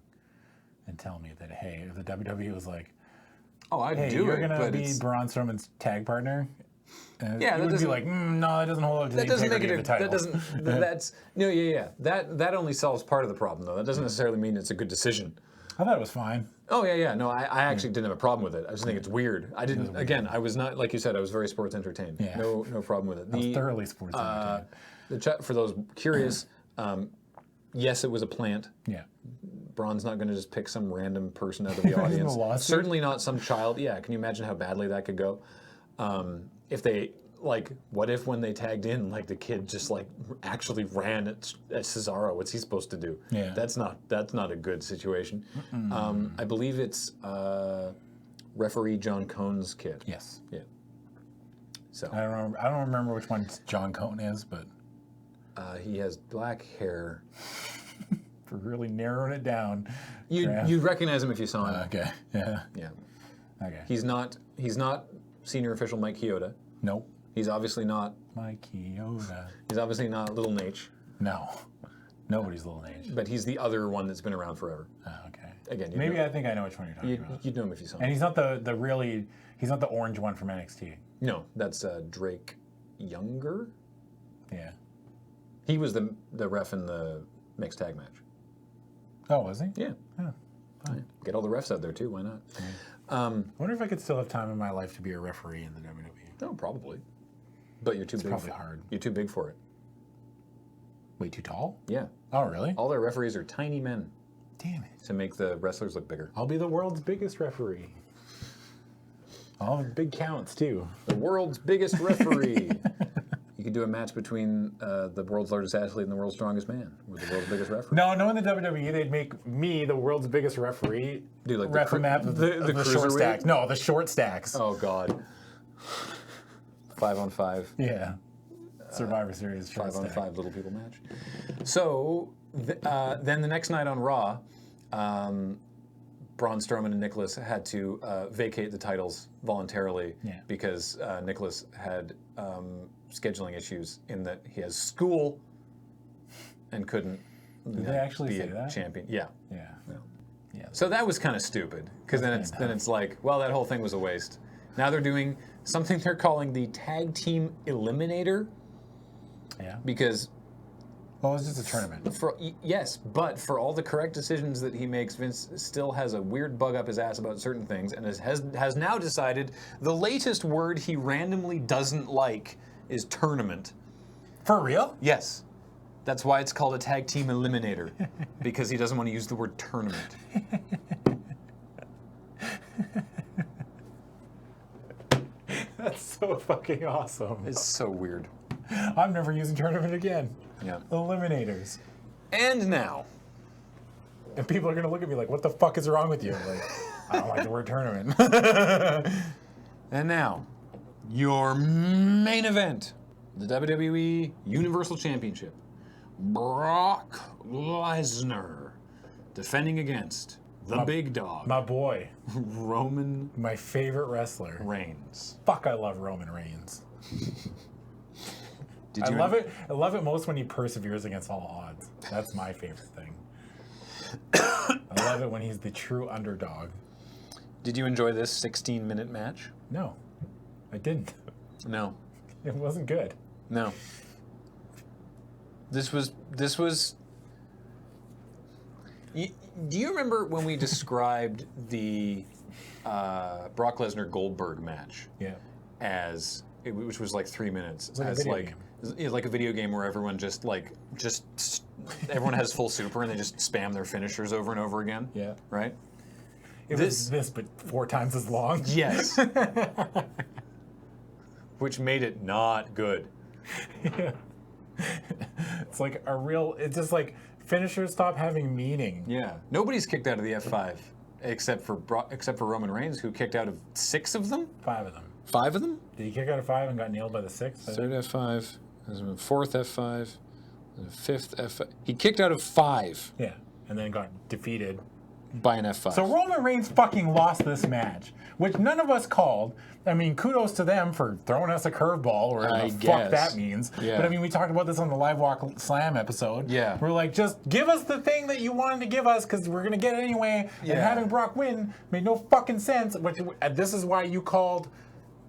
and tell me that, hey, if the WWE was like, Oh, I'd hey, do you're it, going to but be it's... Braun Strowman's tag partner, Yeah, you that would be doesn't- like, no, that doesn't hold up to the That doesn't make integrity it. of the title. That doesn't. That's no. Yeah. That only solves part of the problem, though. That doesn't necessarily mean it's a good decision. I thought it was fine. Oh yeah. No, I actually didn't have a problem with it. I just think it's weird. I didn't. Again, I was not like you said. I was very sports entertained. Yeah. No problem with it. I was thoroughly sports entertained. For those curious, yes, it was a plant. Yeah. Braun's not going to just pick some random person out of the audience. lawsuit? Certainly not some child. Yeah, can you imagine how badly that could go? If they, like, what if when they tagged in, like, the kid just, like, actually ran at Cesaro? What's he supposed to do? Yeah. That's not a good situation. I believe it's referee John Cohn's kid. Yes. Yeah. So I don't remember which one John Cohn is, but he has black hair. for really narrowing it down. You'd recognize him if you saw him. Okay. Yeah. Yeah. Okay. He's not senior official Mike Chioda. Nope. He's obviously not Mikey Yoda. Little Nate, No. Nobody's Little Nate. but he's the other one that's been around forever. Oh, okay. Again, you'd Maybe know, I think I know which one you're talking about. you'd know him if you saw And him. he's not he's not the orange one from NXT. No, that's Drake Younger. Yeah. He was the ref in the mixed tag match. Oh, was he? Yeah. Oh, Fine. Get all the refs out there too. Why not? I wonder if I could still have time in my life to be a referee in the WWE. No, probably. But you're too big. Probably hard. You're too big for it. Way too tall? Yeah. Oh, really? All their referees are tiny men Damn it. to make the wrestlers look bigger. I'll be the world's biggest referee. I'll have big counts, too. The world's biggest referee. You could do a match between the world's largest athlete and the world's strongest man with the world's biggest referee. No, in the WWE, they'd make me the world's biggest referee. Do like ref a map of the short cruiserweight? stacks. No, the short stacks. Oh God. 5-on-5. Yeah. Survivor Series short 5-on-5 stack. little people match. So then the next night on Raw, Braun Strowman and Nicholas had to vacate the titles voluntarily because Nicholas had scheduling issues in that he has school and couldn't Did they actually be say a that? champion. Yeah. Yeah. Yeah. So that was kind of stupid because then it's like, well, that whole thing was a waste. Now they're doing something they're calling the Tag Team Eliminator Yeah. because Well, it was just a tournament. yes, but for all the correct decisions that he makes, Vince still has a weird bug up his ass about certain things and has now decided the latest word he randomly doesn't like is tournament. For real? Yes. That's why it's called a Tag Team Eliminator, because he doesn't want to use the word tournament. That's so fucking awesome. It's so weird. I'm never using tournament again. Yeah. Eliminators. And now, And people are going to look at me like, what the fuck is wrong with you? Like, I don't like the word tournament. and now, your main event, the WWE Universal Championship. Brock Lesnar defending against the big dog, My boy. Roman My favorite wrestler. Reigns. Fuck, I love Roman Reigns. Did I you love it. I love it most when he perseveres against all odds. That's my favorite thing. I love it when he's the true underdog. Did you enjoy this 16-minute match? No, I didn't. No. It wasn't good. No. This was. Do you remember when we described the Brock Lesnar Goldberg match Yeah. as which was like 3 minutes, like a as video like like a video game where everyone everyone has full super and they just spam their finishers over and over again. Yeah. Right. It was this, but 4 times as long. Yes. Which made it not good. Yeah. It's like it's just like finishers stop having meaning. Yeah. Nobody's kicked out of the F5 except for Roman Reigns, who kicked out of 6 of them. 5 of them. 5 of them? Did he kick out of 5 and got nailed by the 6th? Third F5, fourth F5, fifth F5. He kicked out of 5. Yeah, and then got defeated by an F5. So Roman Reigns fucking lost this match, which none of us called. I mean, kudos to them for throwing us a curveball, or whatever the fuck that means. Yeah. But I mean, we talked about this on the Live Walk Slam episode. Yeah. We're like, just give us the thing that you wanted to give us, because we're going to get it anyway. Yeah. And having Brock win made no fucking sense. Which, this is why you called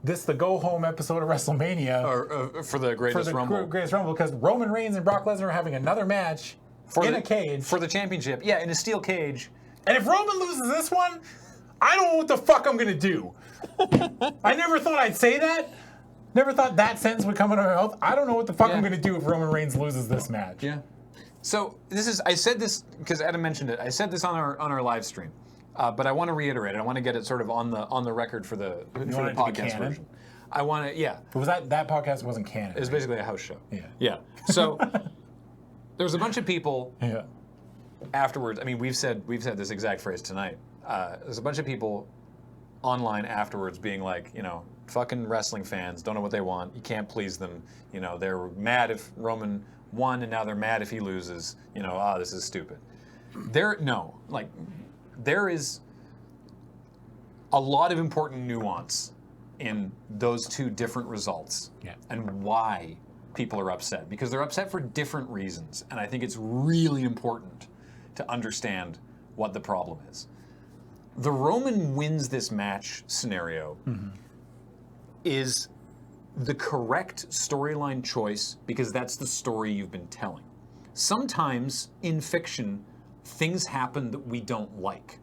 this the go-home episode of WrestleMania. Or for the Greatest Rumble. Greatest Rumble, because Roman Reigns and Brock Lesnar are having another match in a cage. For the championship. Yeah, in a steel cage. And if Roman loses this one, I don't know what the fuck I'm going to do. I never thought I'd say that. Never thought that sentence would come out of my mouth. I don't know what the fuck I'm going to do if Roman Reigns loses this match. Yeah. So I said this because Adam mentioned it. I said this on our live stream, but I want to reiterate it. I want to get it sort of on the record for the podcast version. I want to, yeah. But was that podcast wasn't canon? It was basically a house show. Yeah. Yeah. So there's a bunch of people. Yeah. Afterwards, I mean, we've said this exact phrase tonight. There's a bunch of people online afterwards being like, fucking wrestling fans don't know what they want. You can't please them. They're mad if Roman won, and now they're mad if he loses. This is stupid. There is a lot of important nuance in those two different results, and why people are upset, because they're upset for different reasons, and I think it's really important to understand what the problem is. The Roman wins this match scenario is the correct storyline choice, because that's the story you've been telling. Sometimes in fiction, things happen that we don't like.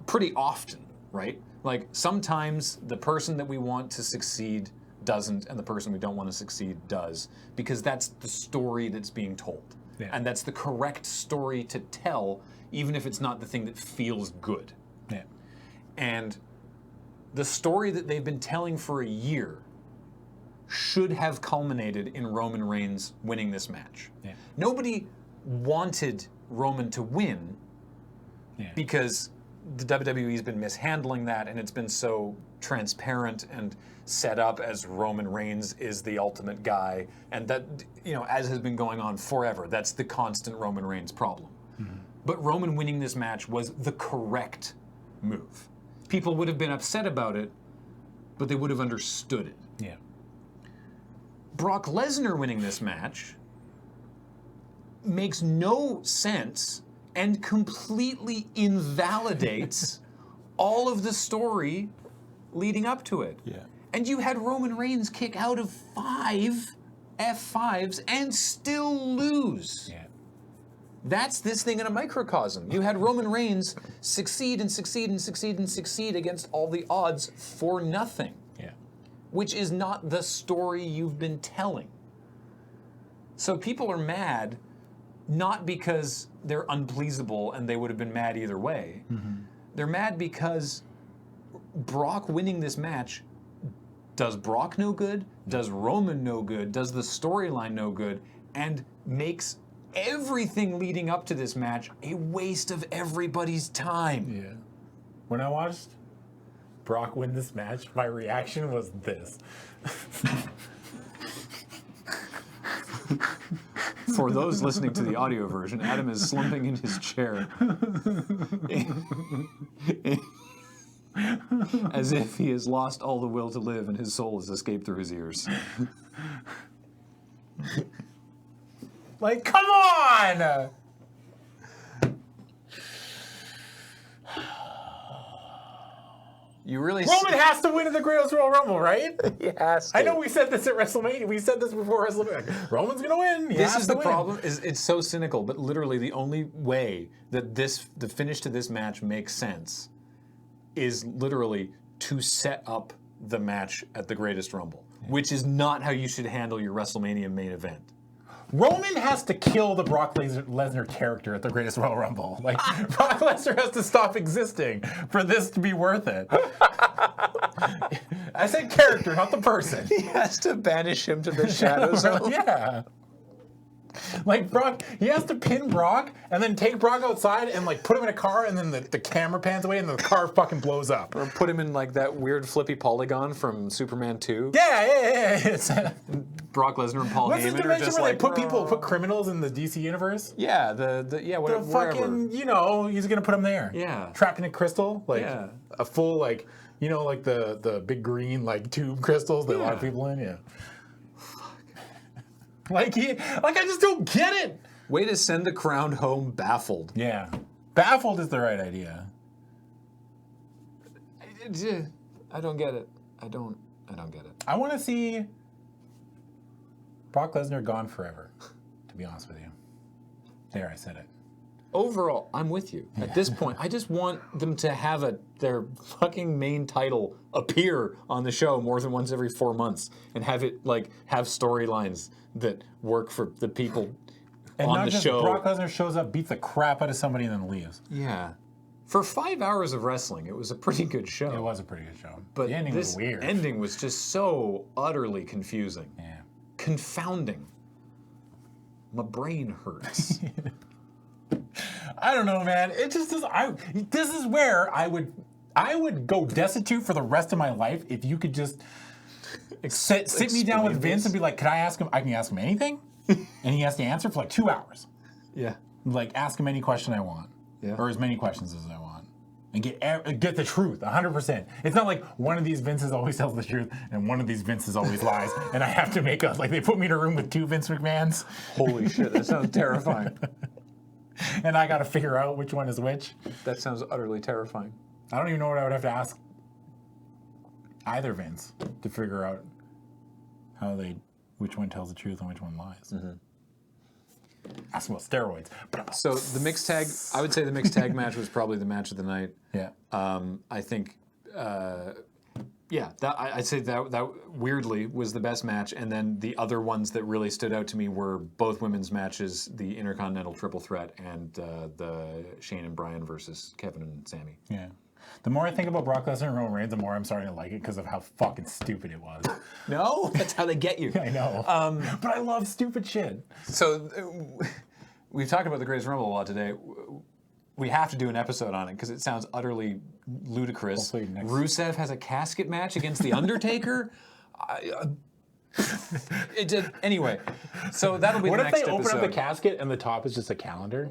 Pretty often, right? Like sometimes the person that we want to succeed doesn't, and the person we don't want to succeed does, because that's the story that's being told. Yeah. And that's the correct story to tell, even if it's not the thing that feels good. Yeah. And the story that they've been telling for a year should have culminated in Roman Reigns winning this match. Yeah. Nobody wanted Roman to win because the WWE's been mishandling that, and it's been so transparent and set up as Roman Reigns is the ultimate guy, and that, as has been going on forever, that's the constant Roman Reigns problem. But Roman winning this match was the correct move. People would have been upset about it, but they would have understood it. Yeah. Brock Lesnar winning this match makes no sense and completely invalidates all of the story leading up to it. Yeah. And you had Roman Reigns kick out of 5 F5s and still lose. Yeah. That's this thing in a microcosm. You had Roman Reigns succeed and succeed and succeed and succeed against all the odds for nothing. Yeah. Which is not the story you've been telling. So people are mad, not because they're unpleasable and they would have been mad either way. They're mad because Brock winning this match does Brock no good, does Roman no good, does the storyline no good, and makes everything leading up to this match a waste of everybody's time. Yeah. When I watched Brock win this match, my reaction was this. For those listening to the audio version, Adam is slumping in his chair as if he has lost all the will to live and his soul has escaped through his ears. Like, come on! You really Roman has to win in the Greatest Royal Rumble, right? He has to. I know we said this at WrestleMania. We said this before WrestleMania. Roman's gonna win. This is the problem. It's so cynical, but literally the only way that the finish to this match makes sense is literally to set up the match at the Greatest Rumble, which is not how you should handle your WrestleMania main event. Roman has to kill the Brock Lesnar character at the Greatest Royal Rumble. Like, Brock Lesnar has to stop existing for this to be worth it. I said character, not the person. He has to banish him to the shadows. Yeah. Like, Brock, he has to pin Brock and then take Brock outside and, like, put him in a car, and then the camera pans away and the car fucking blows up. Or put him in, like, that weird flippy polygon from Superman 2. Yeah. It's, Brock Lesnar and Paul what's the Heyman are dimension just where like... they put criminals in the DC universe? Yeah, whatever. The fucking, you know, he's going to put them there. Yeah. Trapped in a crystal. Like, Yeah. a full, like, you know, like the big green, like, tube crystals that a lot of people in, yeah. Like, I just don't get it. Way to send the crown home baffled. Yeah. Baffled is the right idea. I don't get it. I don't get it. I want to see Brock Lesnar gone forever, to be honest with you. There, I said it. Overall, I'm with you. At this point, I just want them to have their fucking main title appear on the show more than once every 4 months and have it, like, have storylines that work for the people and on not the just show. Brock Lesnar shows up, beats the crap out of somebody, and then leaves. Yeah. For 5 hours of wrestling, it was a pretty good show. It was a pretty good show. But the ending this was weird. ending was just so utterly confusing. Yeah. Confounding. My brain hurts. I don't know, man. It just is. This is where I would go destitute for the rest of my life if you could just sit me down with Vince and be like, "Can I ask him? I can ask him anything," and he has to answer for like 2 hours. Yeah. Like, ask him any question I want, or as many questions as I want, and get the truth 100%. It's not like one of these Vinces always tells the truth and one of these Vinces always lies, and I have to make up. Like, they put me in a room with 2 Vince McMahons. Holy shit, that sounds terrifying. And I got to figure out which one is which. That sounds utterly terrifying. I don't even know what I would have to ask either Vince to figure out which one tells the truth and which one lies. Mm-hmm. Ask about steroids. So the mixed tag, I would say the mixed tag match was probably the match of the night. Yeah. I think, I'd say that weirdly was the best match. And then the other ones that really stood out to me were both women's matches, the Intercontinental Triple Threat and the Shane and Bryan versus Kevin and Sami. Yeah. The more I think about Brock Lesnar and Roman Reigns, the more I'm starting to like it because of how fucking stupid it was. No, that's how they get you. I know. But I love stupid shit. So we've talked about the Greatest Rumble a lot today. We have to do an episode on it because it sounds utterly ludicrous. Rusev has a casket match against The Undertaker. Anyway, so that'll be the next episode. What if they open up the casket and the top is just a calendar?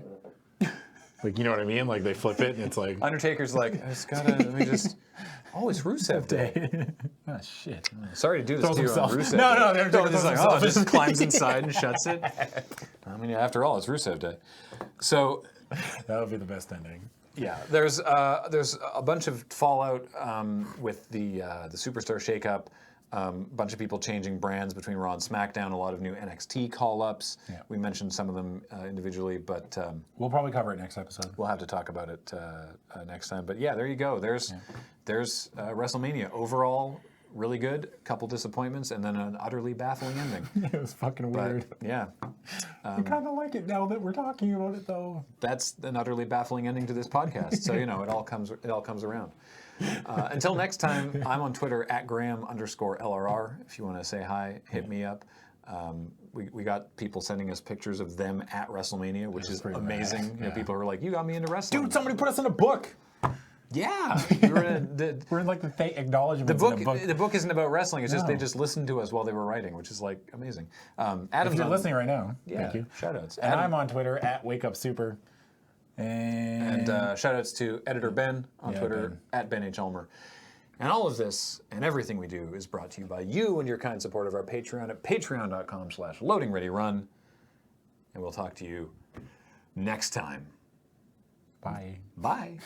Like, you know what I mean? Like, they flip it and it's like... Undertaker's like, let me just... Oh, it's Rusev Day. Oh, shit. Sorry to do this to you on Rusev Day. No, the Undertaker's like, just climbs inside and shuts it. I mean, after all, it's Rusev Day. So... That would be the best ending. Yeah, there's a bunch of fallout with the Superstar shakeup. Bunch of people changing brands between Raw and SmackDown. A lot of new NXT call-ups. Yeah. We mentioned some of them individually, but we'll probably cover it next episode. We'll have to talk about it next time. But yeah, there you go. There's WrestleMania. Overall, really good. A couple disappointments, and then an utterly baffling ending. It was fucking weird. But, yeah. I kind of like it now that we're talking about it, though. That's an utterly baffling ending to this podcast. So it all comes around. Until next time, I'm on Twitter @Graham_LRR. If you want to say hi, hit me up. We got people sending us pictures of them at WrestleMania, which is amazing. You know, people are like, "You got me into wrestling." Dude, somebody put us in a book. Yeah, we're in like the acknowledgement. The book isn't about wrestling. It's just they just listened to us while they were writing, which is like amazing. Adam's if you're listening right now, yeah, thank you. Shoutouts. And I'm on Twitter @WakeUpSuper. And shoutouts to editor Ben on Twitter @BenHElmer. And all of this and everything we do is brought to you by you and your kind support of our Patreon at patreon.com/LoadingReadyRun. And we'll talk to you next time. Bye. Bye.